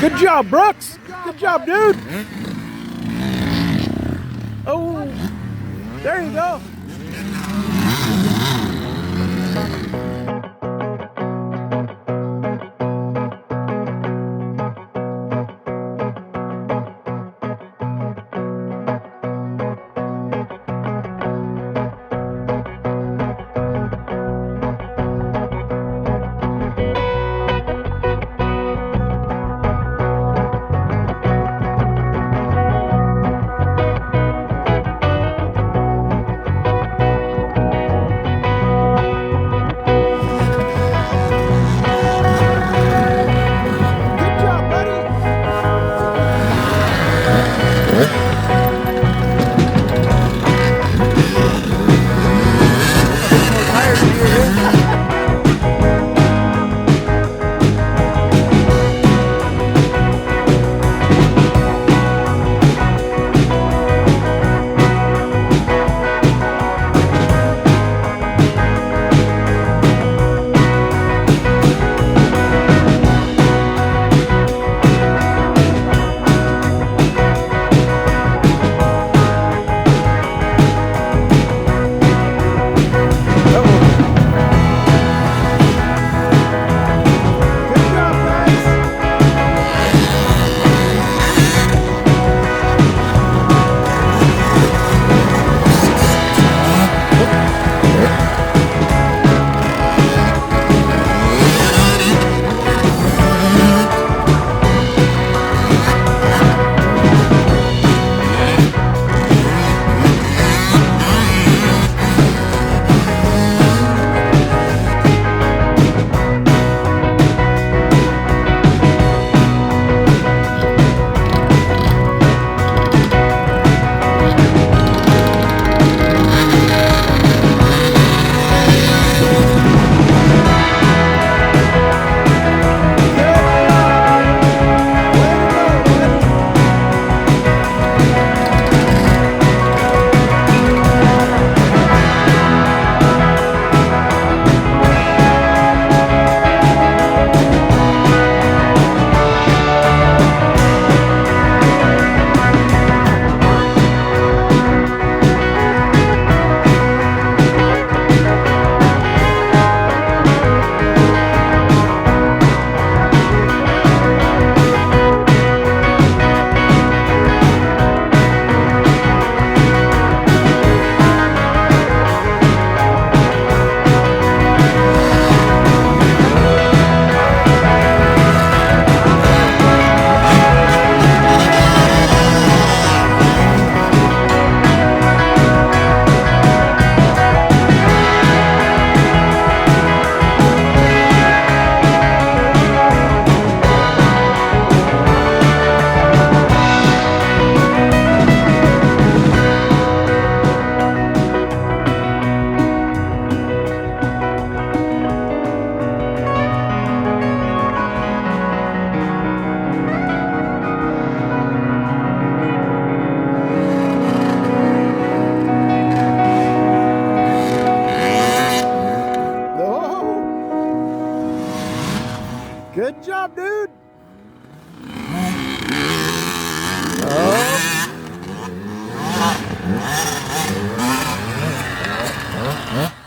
Good job, Brooks. Good job, dude. Oh, there you go.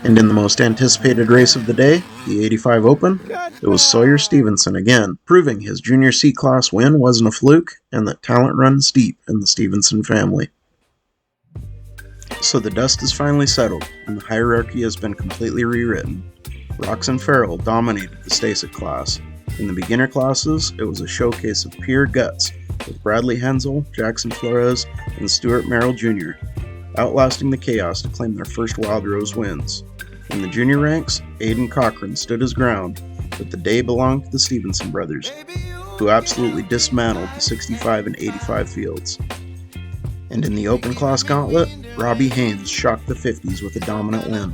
And in the most anticipated race of the day, the 85 Open, it was Sawyer Stevenson again, proving his Junior C-Class win wasn't a fluke and that talent runs deep in the Stevenson family. So the dust is finally settled, and the hierarchy has been completely rewritten. Roxanne Farrell dominated the Stasic class. In the beginner classes, it was a showcase of pure guts, with Bradley Hensel, Jackson Flores, and Stuart Merrill Jr. outlasting the Chaos to claim their first Wild Rose wins. In the junior ranks, Aiden Cochran stood his ground, but the day belonged to the Stevenson brothers, who absolutely dismantled the 65 and 85 fields. And in the open class gauntlet, Robbie Haynes shocked the 50s with a dominant win,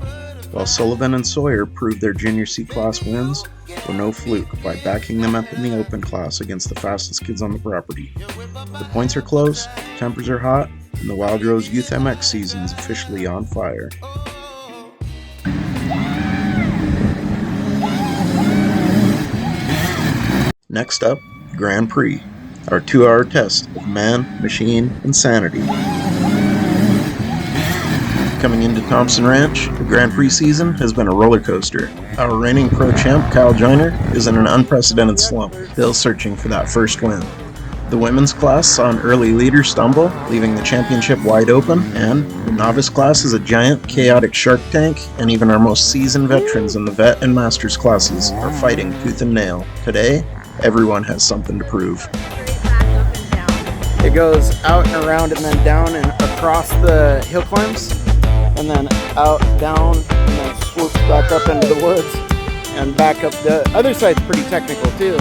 while Sullivan and Sawyer proved their junior C-Class wins were no fluke by backing them up in the open class against the fastest kids on the property. The points are close, tempers are hot, and the Wild Rose Youth MX season is officially on fire. Next up, Grand Prix, our 2-hour test of man, machine, and sanity. Coming into Thompson Ranch, the Grand Prix season has been a roller coaster. Our reigning pro champ, Kyle Joyner, is in an unprecedented slump, still searching for that first win. The women's class saw an early leader stumble, leaving the championship wide open, and the novice class is a giant, chaotic shark tank, and even our most seasoned veterans in the vet and masters classes are fighting tooth and nail. Today, everyone has something to prove. It goes out and around and then down and across the hill climbs, and then out, down, and then swoops back up into the woods and back up. The other side's pretty technical too.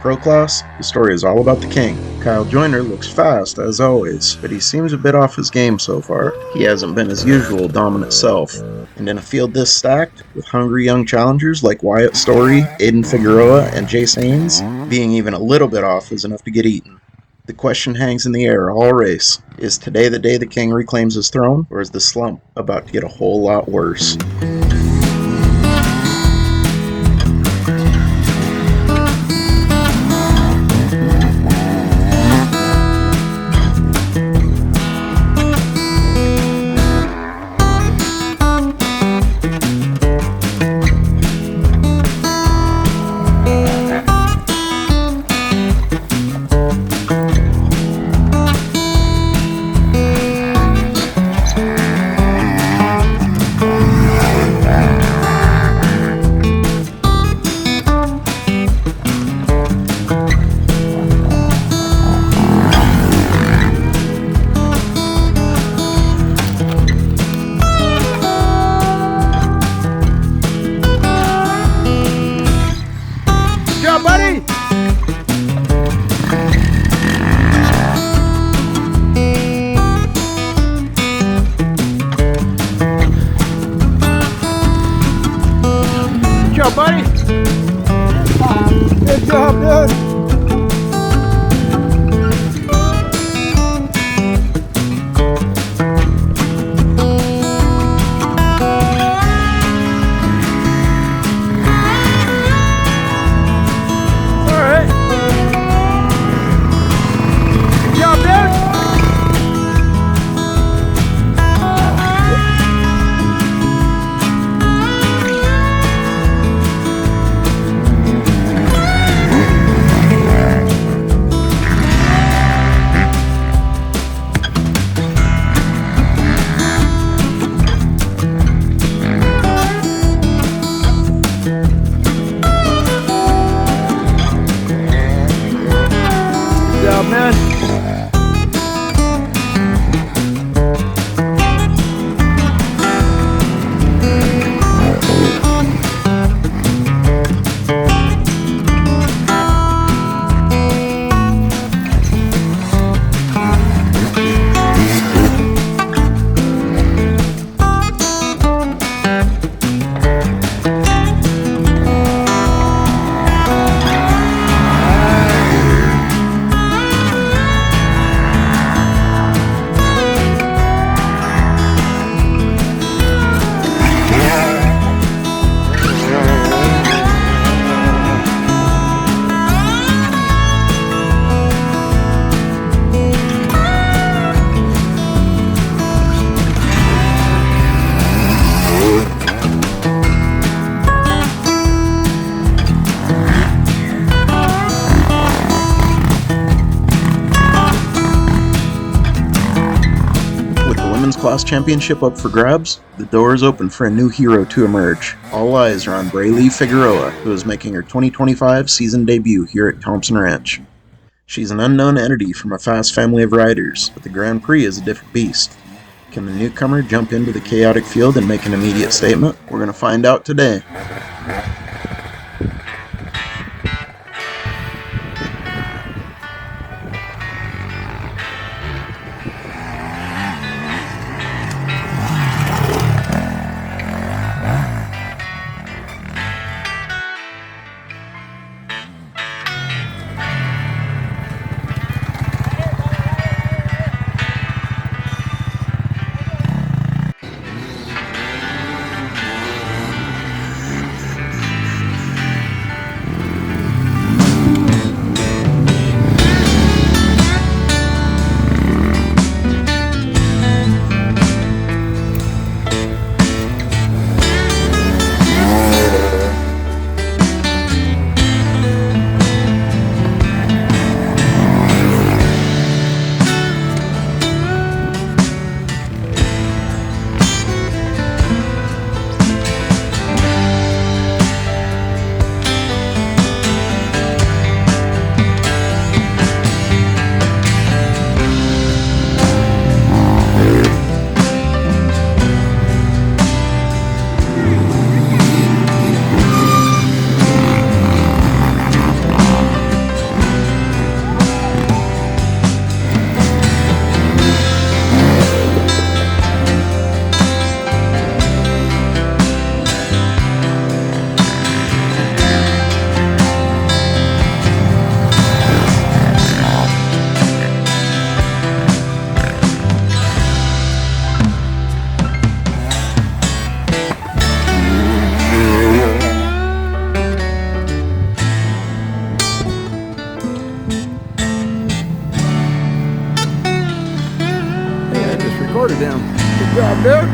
Pro class, the story is all about the king. Kyle Joyner looks fast as always, but he seems a bit off his game so far. He hasn't been his usual dominant self. And in a field this stacked, with hungry young challengers like Wyatt Story, Aiden Figueroa, and Jace Haynes, being even a little bit off is enough to get eaten. The question hangs in the air all race. Is today the day the king reclaims his throne, or is the slump about to get a whole lot worse? Buddy! Good job, buddy! Good job, dude! last championship up for grabs, the door is open for a new hero to emerge. All eyes are on Braylee Figueroa, who is making her 2025 season debut here at Thompson Ranch. She's an unknown entity from a fast family of riders, but the Grand Prix is a different beast. Can the newcomer jump into the chaotic field and make an immediate statement? We're going to find out today. Recorded him. Good job, dude.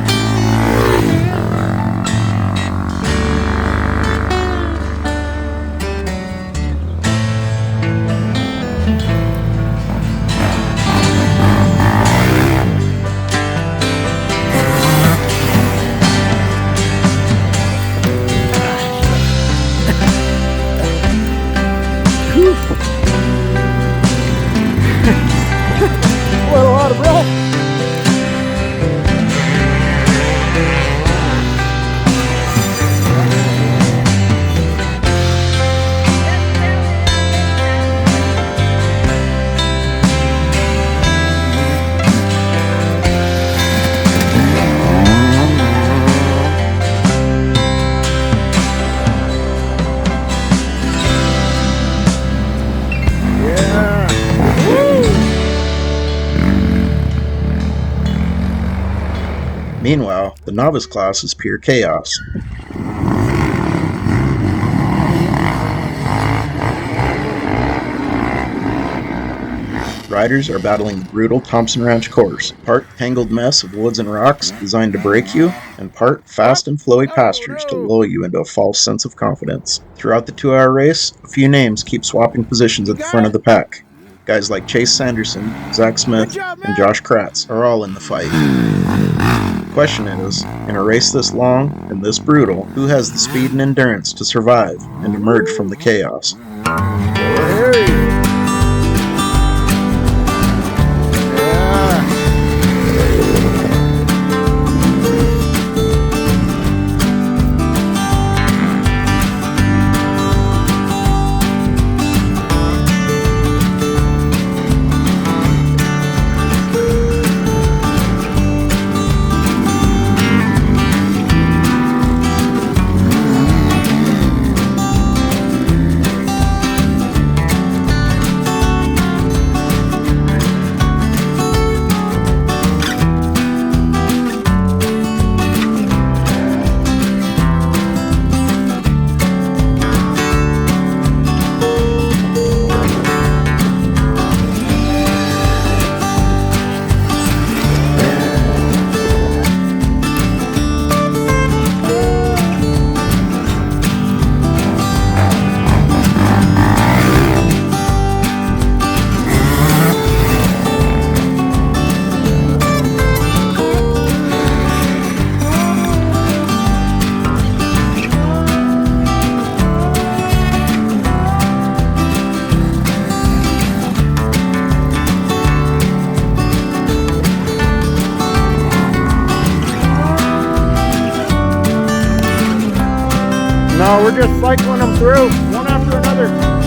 What a lot of breath. Meanwhile, the novice class is pure chaos. Riders are battling the brutal Thompson Ranch course, part tangled mess of woods and rocks designed to break you, and part fast and flowy pastures to lull you into a false sense of confidence. Throughout the 2-hour race, a few names keep swapping positions at the front of the pack. Guys like Chase Sanderson, Zach Smith, and Josh Kratz are all in the fight. The question is, in a race this long and this brutal, who has the speed and endurance to survive and emerge from the chaos? No, we're just cycling them through, one after another.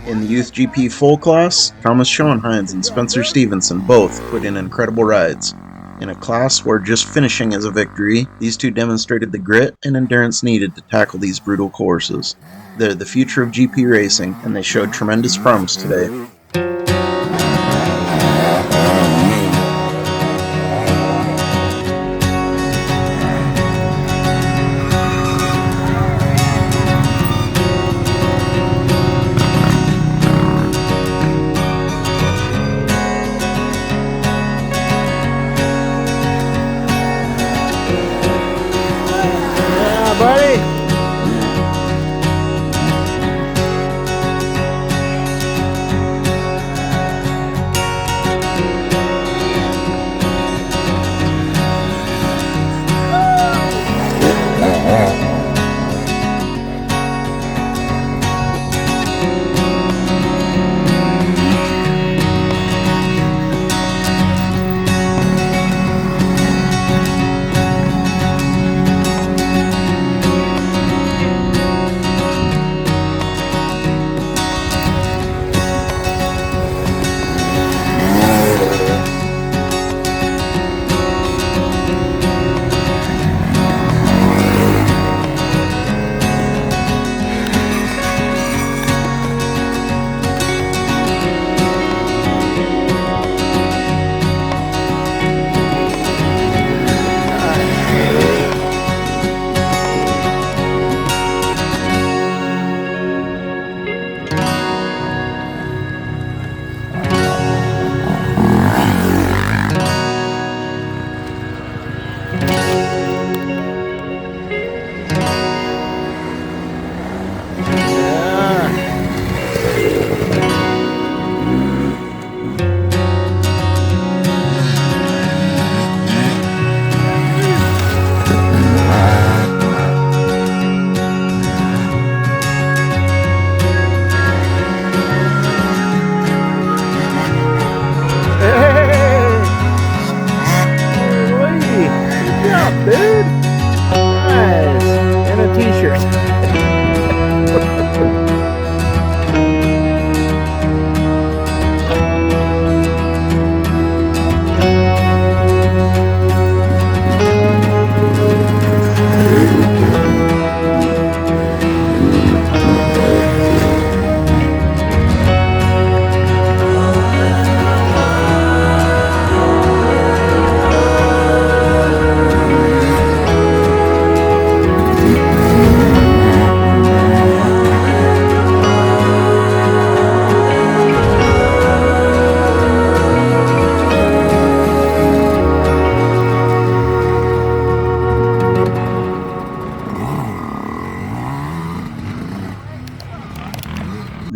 In the Youth GP full class, Thomas Schoenheinz and Spencer Stevenson both put in incredible rides. In a class where just finishing is a victory, these two demonstrated the grit and endurance needed to tackle these brutal courses. They're the future of GP racing, and they showed tremendous promise today.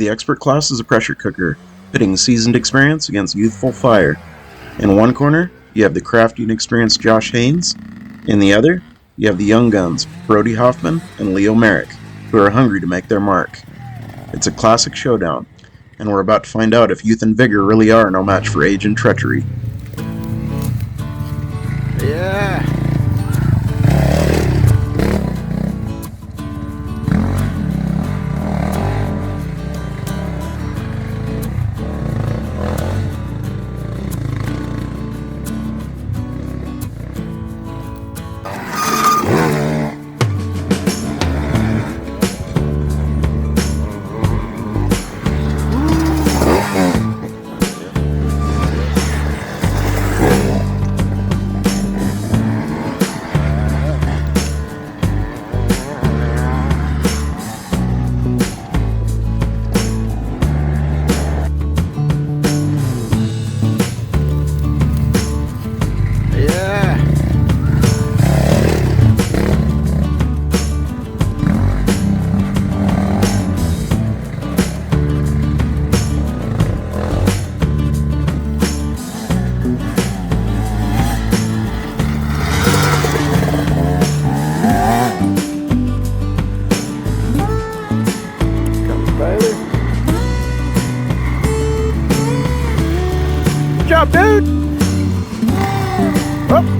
The expert class is a pressure cooker, pitting seasoned experience against youthful fire. In one corner, you have the crafty and experienced Josh Haynes. In the other, you have the young guns, Brody Hoffman and Leo Merrick, who are hungry to make their mark. It's a classic showdown, and we're about to find out if youth and vigor really are no match for age and treachery. Yeah. Good job, dude. Oh.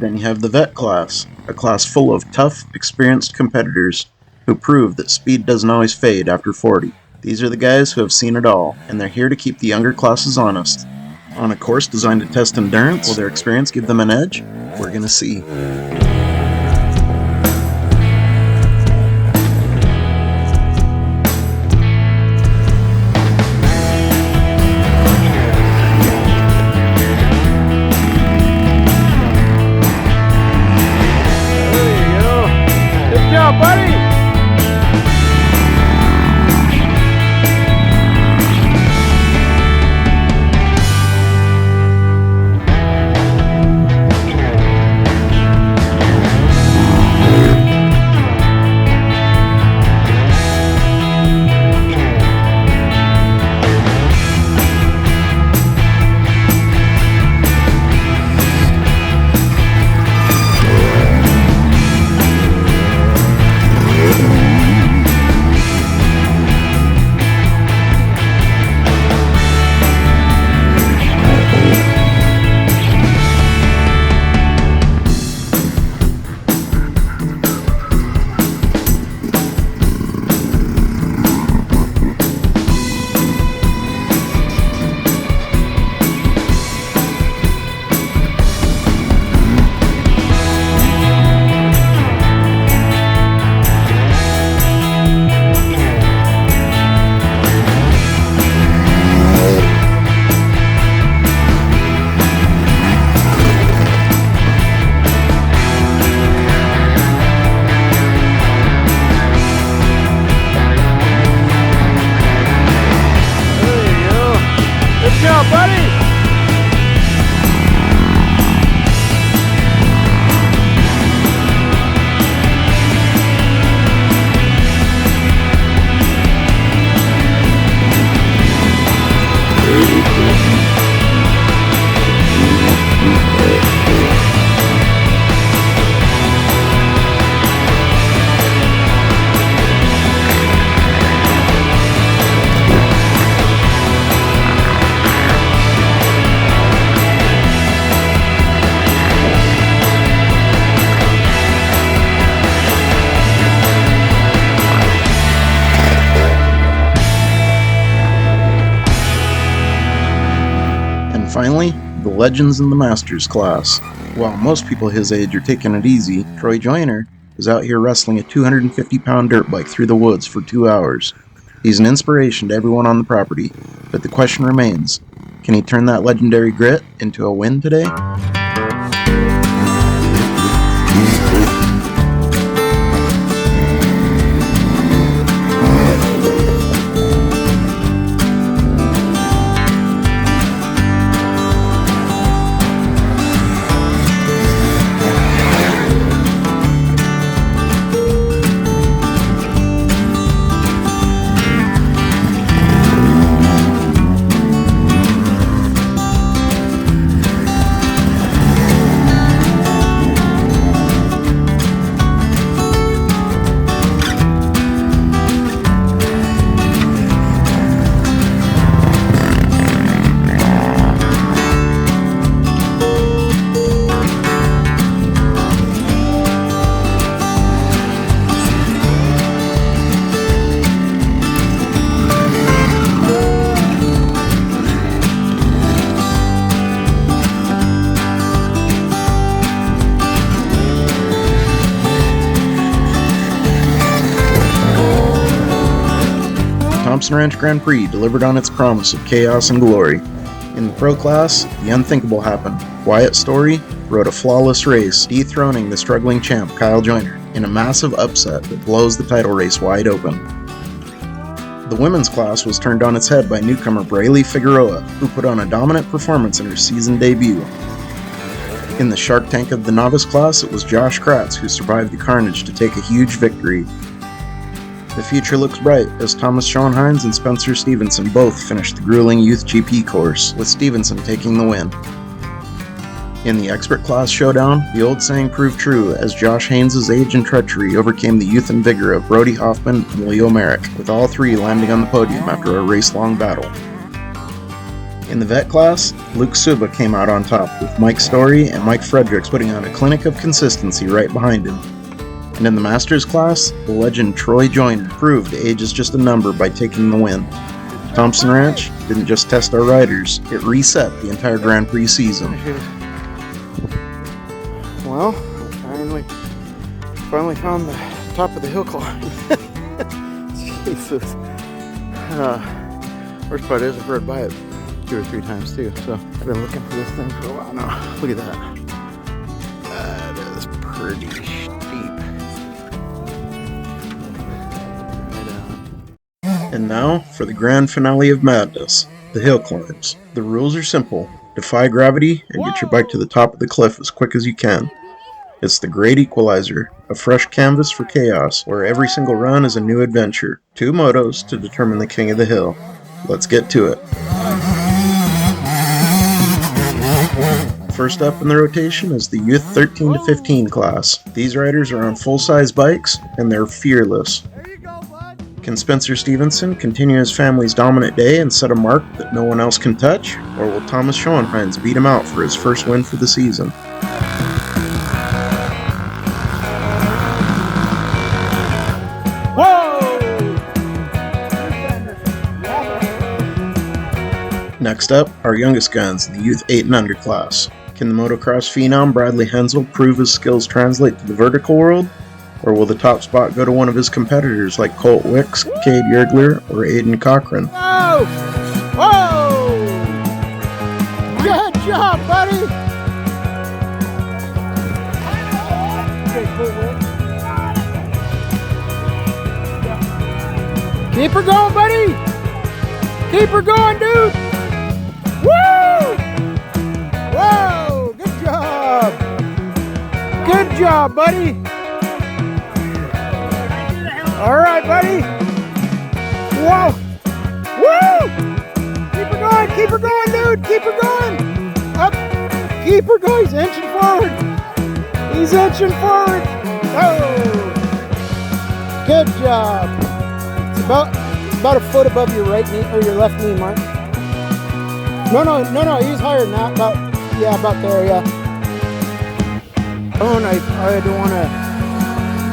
Then you have the vet class, a class full of tough, experienced competitors who prove that speed doesn't always fade after 40. These are the guys who have seen it all, and they're here to keep the younger classes honest. On a course designed to test endurance, will their experience give them an edge? We're gonna see. Buddy! And finally, the legends in the Masters class. While most people his age are taking it easy, Troy Joyner is out here wrestling a 250-pound dirt bike through the woods for 2 hours. He's an inspiration to everyone on the property, but the question remains, can he turn that legendary grit into a win today? Thompson Ranch Grand Prix delivered on its promise of chaos and glory. In the pro class, the unthinkable happened. Wyatt Story rode a flawless race, dethroning the struggling champ Kyle Joyner in a massive upset that blows the title race wide open. The women's class was turned on its head by newcomer Braylee Figueroa, who put on a dominant performance in her season debut. In the Shark Tank of the novice class, it was Josh Kratz who survived the carnage to take a huge victory. The future looks bright as Thomas Schoenhines and Spencer Stevenson both finished the grueling Youth GP course, with Stevenson taking the win. In the expert class showdown, the old saying proved true as Josh Haynes' age and treachery overcame the youth and vigor of Brody Hoffman and Leo Merrick, with all three landing on the podium after a race-long battle. In the vet class, Luke Suba came out on top, with Mike Story and Mike Fredericks putting on a clinic of consistency right behind him. And in the Masters class, the legend Troy Joyner proved age is just a number by taking the win. Thompson Ranch didn't just test our riders, it reset the entire Grand Prix season. Well, finally found the top of the hill climb. Jesus. Worst part is I've rode by it 2 or 3 times too, so I've been looking for this thing for a while now. Look at that. That is pretty steep. And now, for the grand finale of madness, the hill climbs. The rules are simple. Defy gravity and get your bike to the top of the cliff as quick as you can. It's the Great Equalizer, a fresh canvas for chaos, where every single run is a new adventure. 2 motos to determine the king of the hill. Let's get to it. First up in the rotation is the Youth 13 to 15 class. These riders are on full-size bikes, and they're fearless. Can Spencer Stevenson continue his family's dominant day and set a mark that no one else can touch? Or will Thomas Schoenhines beat him out for his first win for the season? Next up, our youngest guns in the Youth 8 and Under class. Can the motocross phenom Bradley Hensel prove his skills translate to the vertical world? Or will the top spot go to one of his competitors like Colt Wicks, Cade Yergler, or Aiden Cochran? Whoa! Whoa! Good job, buddy! Keep her going, buddy! Keep her going, dude! Woo! Whoa! Good job! Good job, buddy! All right, buddy. Whoa. Woo! Keep her going, dude. Keep her going. Up. Keep her going. He's inching forward. He's inching forward. Oh. Good job. It's about a foot above your right knee or your left knee, Mark. No. He's higher than that. About there, yeah. Oh, and I don't want to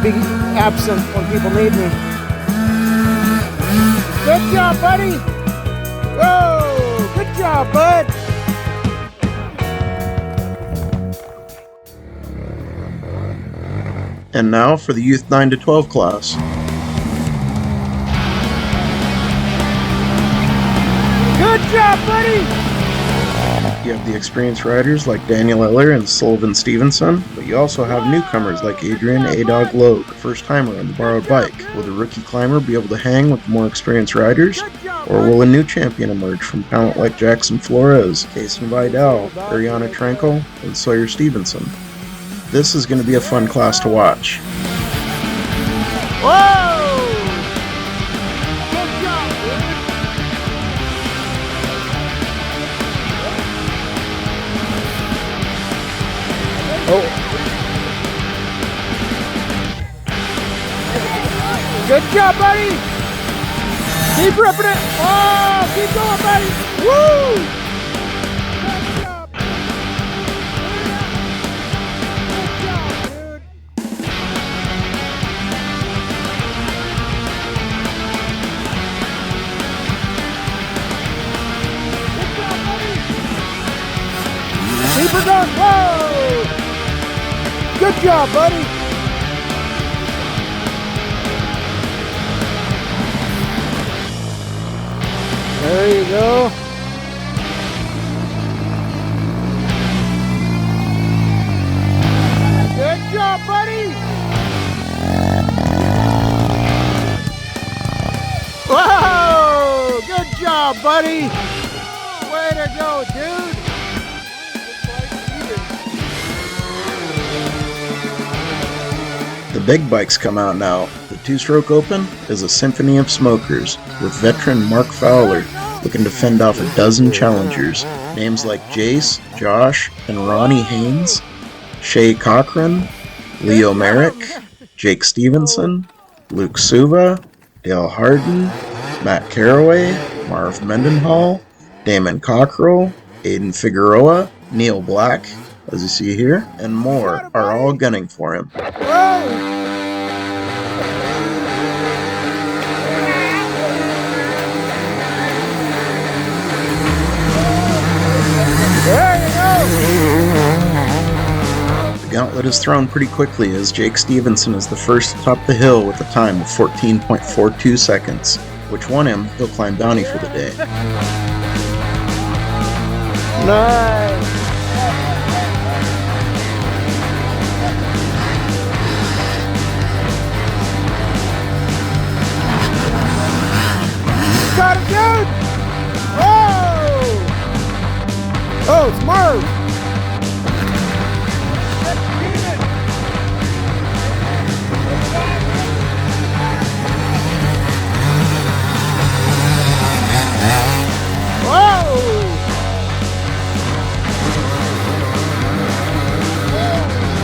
be absent when people need me. Good job, buddy. Whoa, good job, bud. And now for the Youth 9 to 12 class. Good job, buddy! You have the experienced riders like Daniel Eller and Sullivan Stevenson, but you also have newcomers like Adrian A-Dog Lowe, the first timer on the borrowed bike. Will the rookie climber be able to hang with the more experienced riders? Or will a new champion emerge from talent like Jackson Flores, Kason Vidal, Ariana Trankel, and Sawyer Stevenson? This is going to be a fun class to watch. Whoa! Good job, dude! Oh. Good job, buddy! Keep ripping it! Oh, keep going, buddy! Woo! Good job! Good job, dude! Good job, buddy! Keep her going! Whoa! Good job, buddy! There you go. Good job, buddy! Whoa! Good job, buddy! Way to go, dude! The big bikes come out now. The two-stroke open is a symphony of smokers, with veteran Mark Fowler looking to fend off a dozen challengers. Names like Jace, Josh, and Ronnie Haynes, Shay Cochran, Leo Merrick, Jake Stevenson, Luke Suva, Dale Harden, Matt Caraway, Marv Mendenhall, Damon Cockrell, Aiden Figueroa, Neil Black, as you see here, and more are all gunning for him. Whoa! There you go! The gauntlet is thrown pretty quickly as Jake Stevenson is the first to top the hill with a time of 14.42 seconds, which won him Hill Climb Bounty for the day. Nice! Got it, dude! Oh! Oh, it's Marv! Whoa!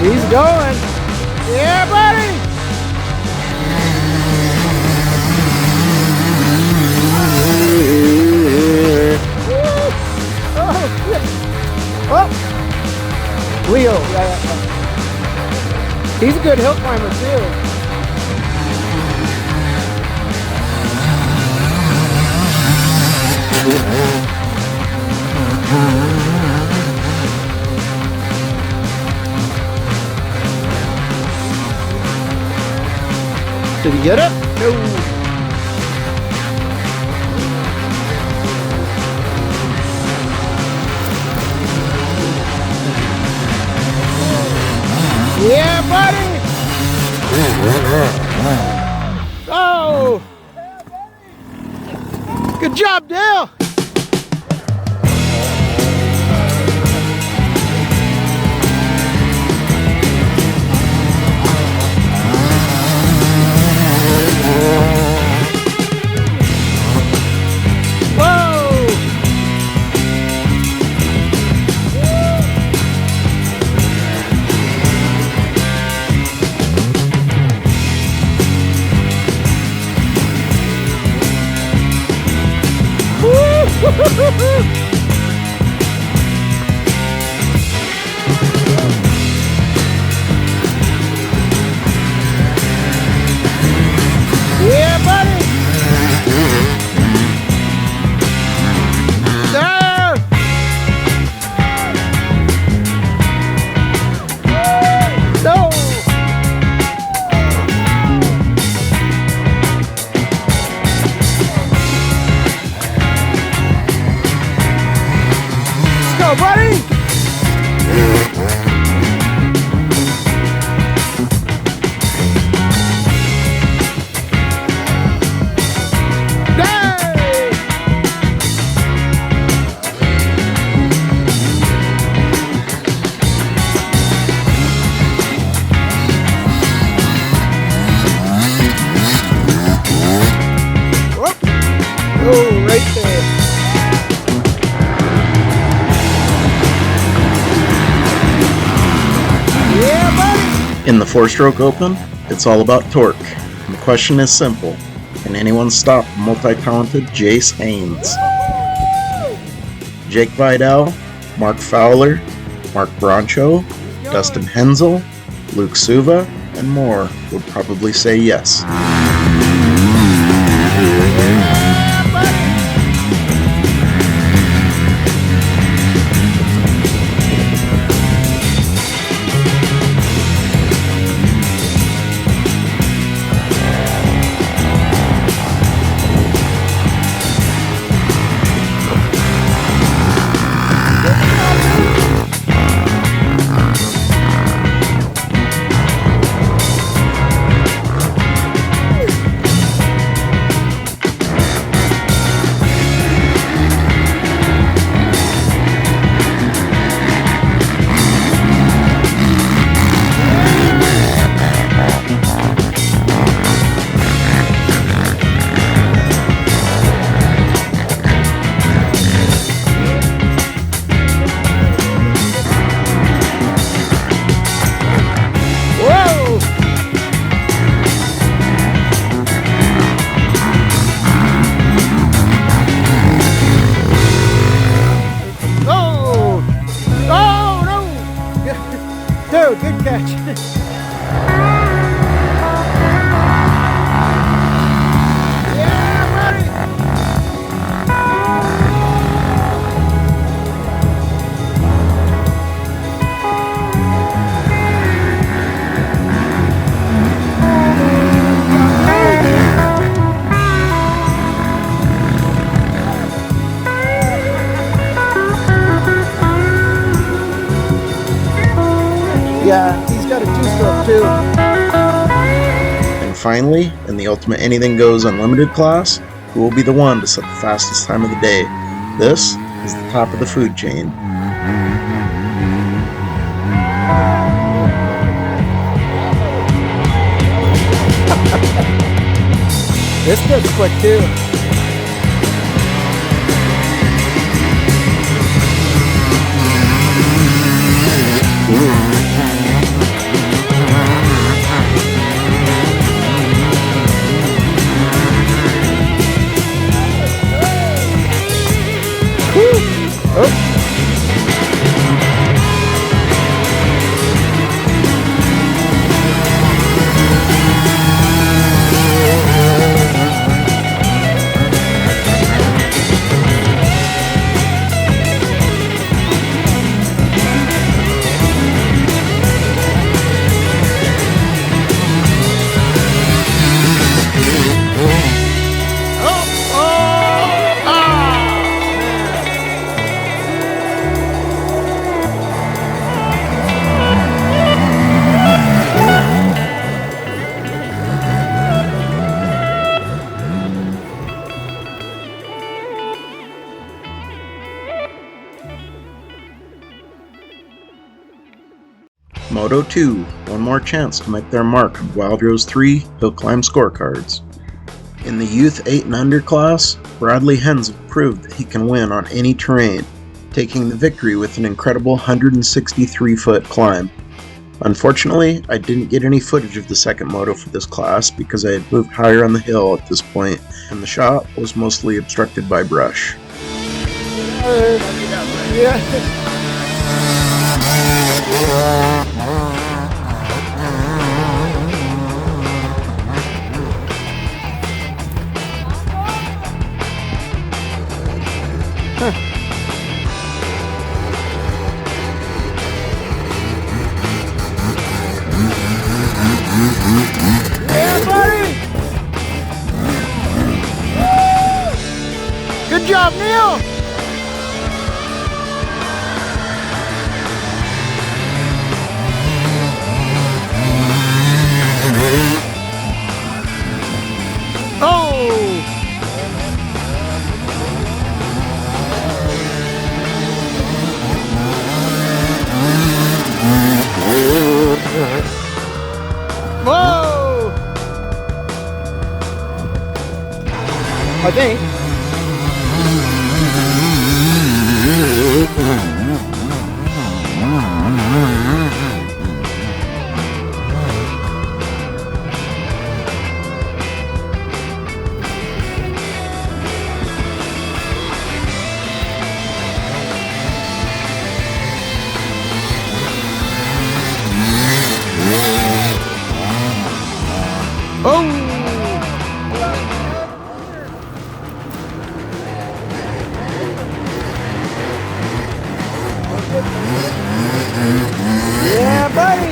He's going! Yeah, buddy! Oh, shit. Oh! Leo. Yeah. He's a good hill climber, too. Did he get it? No. Yeah, buddy! Oh! Good job, Dale! Woo! Oh, right there. Yeah, buddy. In the 4-stroke open, it's all about torque. And the question is simple. Can anyone stop multi-talented Jace Haynes? Jake Vidal, Mark Fowler, Mark Broncho, Dustin Hensel, Luke Suva, and more would probably say yes. Dude, good catch. Yeah, buddy. Yeah, he's got a 2-stroke too. And finally, in the Ultimate Anything Goes Unlimited class, who will be the one to set the fastest time of the day? This is the top of the food chain. This goes quick too. Moto 2, one more chance to make their mark on Wild Rose 3 Hill Climb scorecards. In the Youth 8 and Under class, Bradley Hensel proved that he can win on any terrain, taking the victory with an incredible 163-foot climb. Unfortunately, I didn't get any footage of the second moto for this class because I had moved higher on the hill at this point, and the shot was mostly obstructed by brush. Yeah. Yeah, buddy! Good job, Neil! I think. Oh! Yeah, buddy!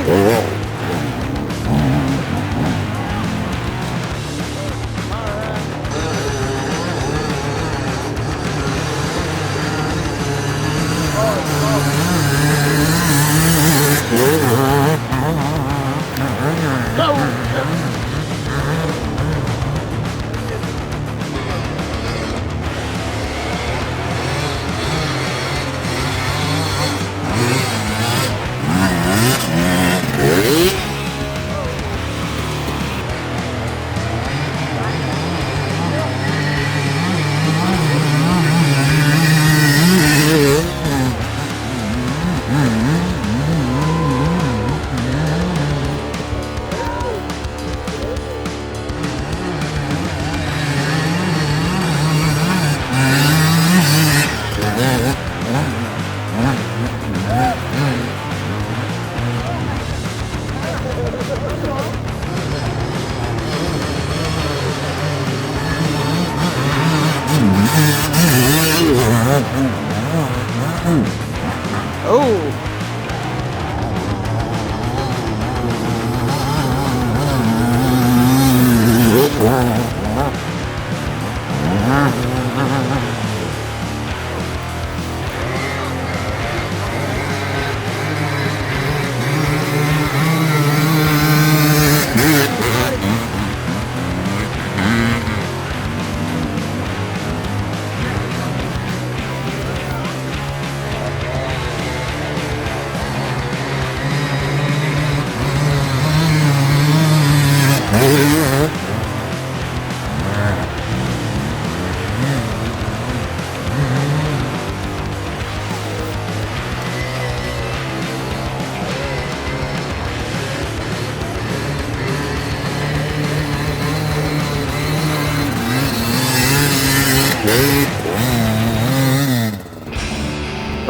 Oh!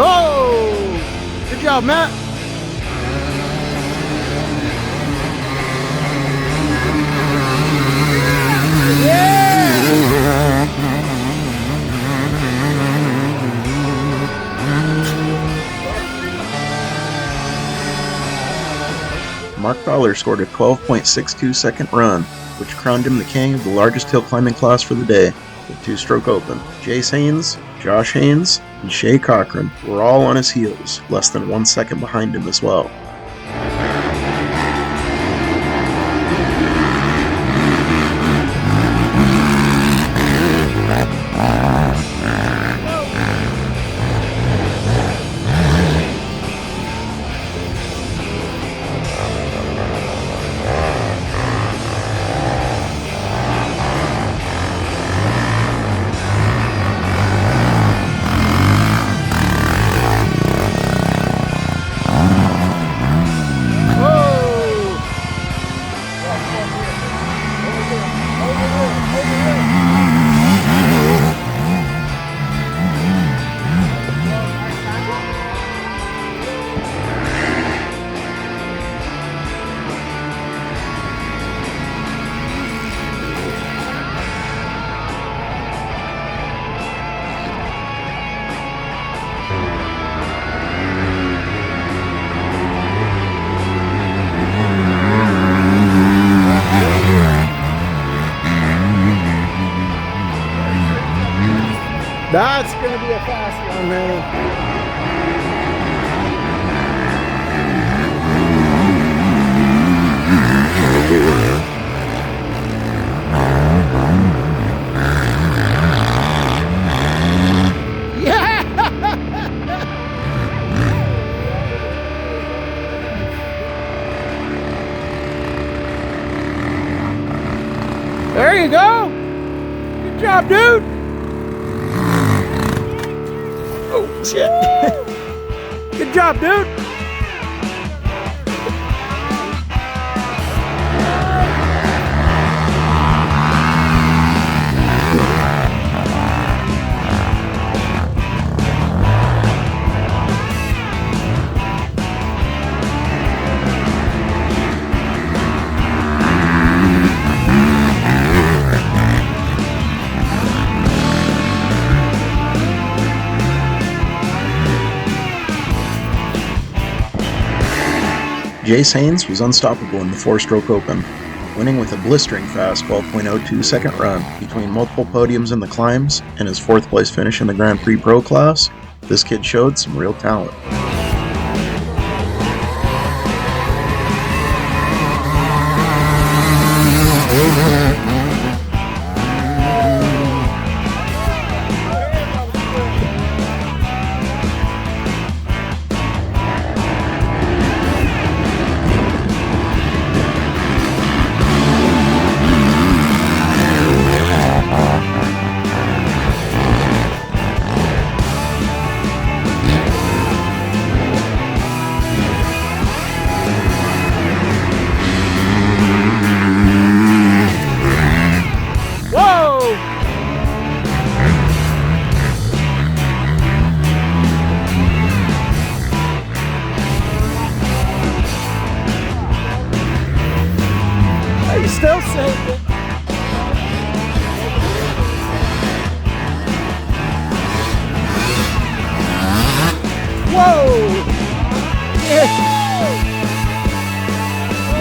Oh! Good job, Matt. Mark Fowler scored a 12.62 second run, which crowned him the king of the largest hill climbing class for the day, with two-stroke open. Jace Haynes, Josh Haynes, and Shay Cochran were all on his heels, less than 1 second behind him as well. That's going to be a fast one, man. Yeah! There you go. Good job, dude! Oh, shit. Good job, dude! Jace Haynes was unstoppable in the 4-stroke open, winning with a blistering fast 12.02 second run. Between multiple podiums in the climbs and his 4th place finish in the Grand Prix Pro class, this kid showed some real talent. You still saved it. Whoa! Yeah.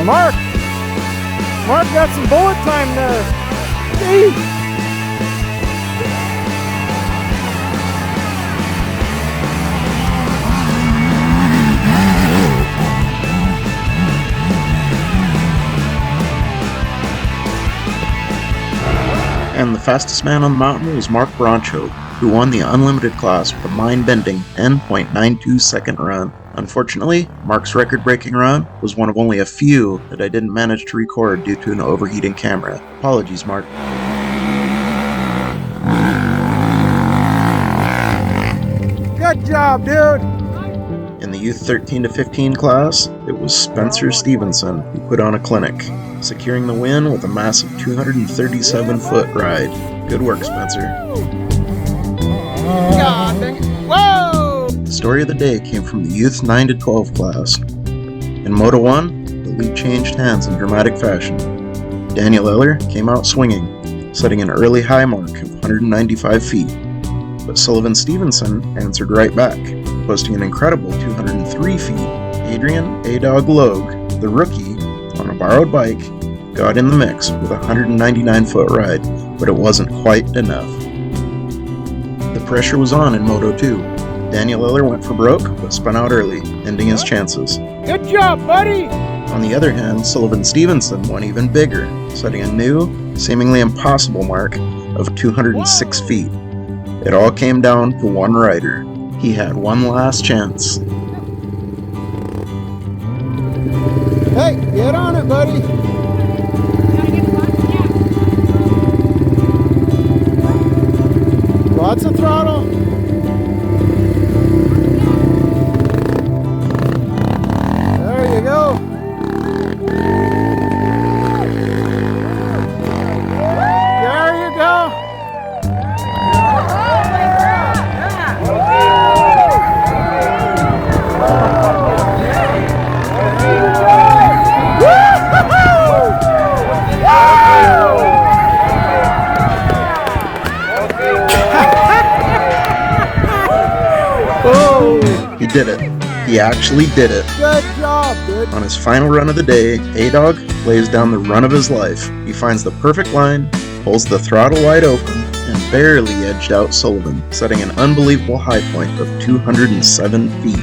Mark got some bullet time there. See? And the fastest man on the mountain was Mark Broncho, who won the unlimited class with a mind-bending 10.92 second run. Unfortunately, Mark's record-breaking run was one of only a few that I didn't manage to record due to an overheating camera. Apologies, Mark. Good job, dude. In the Youth 13 to 15 class, it was Spencer Stevenson who put on a clinic, securing the win with a massive 237-foot ride. Good work, Spencer. God dang it. Whoa! The story of the day came from the Youth 9 to 12 class. In Moto 1, the lead changed hands in dramatic fashion. Daniel Eller came out swinging, setting an early high mark of 195 feet. But Sullivan Stevenson answered right back, posting an incredible 203 feet. Adrian A-Dog Logue, the rookie, on a borrowed bike, got in the mix with a 199-foot ride, but it wasn't quite enough. The pressure was on in Moto 2. Daniel Eller went for broke, but spun out early, ending his chances. Good job, buddy! On the other hand, Sullivan Stevenson went even bigger, setting a new, seemingly impossible mark of 206 feet. It all came down to one rider. He had one last chance. Hey, get on it, buddy. Lots of throttle. There you go. There you go. He did it. He actually did it. Good job, dude. On his final run of the day, A-Dog lays down the run of his life. He finds the perfect line, pulls the throttle wide open, and barely edged out Sullivan, setting an unbelievable high point of 207 feet.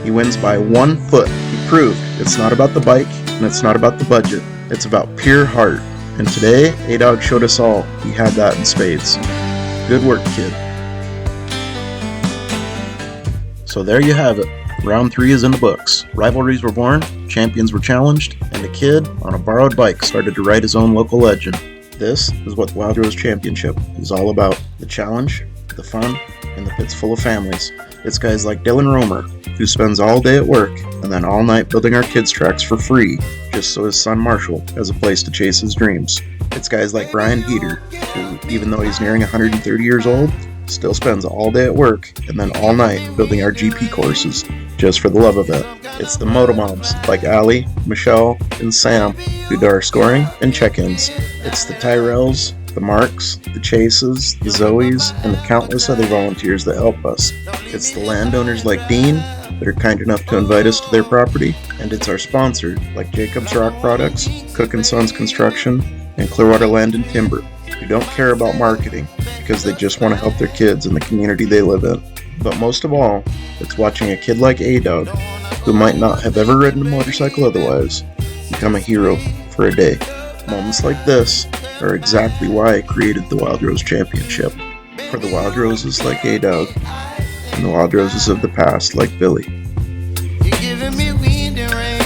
He wins by 1 foot. He proved it's not about the bike, and it's not about the budget. It's about pure heart. And today, A-Dog showed us all he had that in spades. Good work, kid. So there you have it. Round 3 is in the books. Rivalries were born, champions were challenged, and a kid on a borrowed bike started to ride his own local legend. This is what the Wild Rose Championship is all about. The challenge, the fun, and the pits full of families. It's guys like Dylan Romer, who spends all day at work and then all night building our kids' tracks for free, just so his son Marshall has a place to chase his dreams. It's guys like Brian Heater, who, even though he's nearing 130 years old, still spends all day at work and then all night building our GP courses, just for the love of it. It's the motomoms like Allie, Michelle, and Sam, who do our scoring and check-ins. It's the Tyrells, the Marks, the Chases, the Zoes, and the countless other volunteers that help us. It's the landowners like Dean that are kind enough to invite us to their property, and it's our sponsors like Jacobs Rock Products, Cook & Sons Construction, and Clearwater Land and Timber, who don't care about marketing because they just want to help their kids in the community they live in. But most of all, it's watching a kid like A-Dog, who might not have ever ridden a motorcycle otherwise, become a hero for a day. Moments like this are exactly why I created the Wild Rose Championship. For the Wild Roses like A-Dog, and the Wild Roses of the past like Billy. You're giving me wind and rain.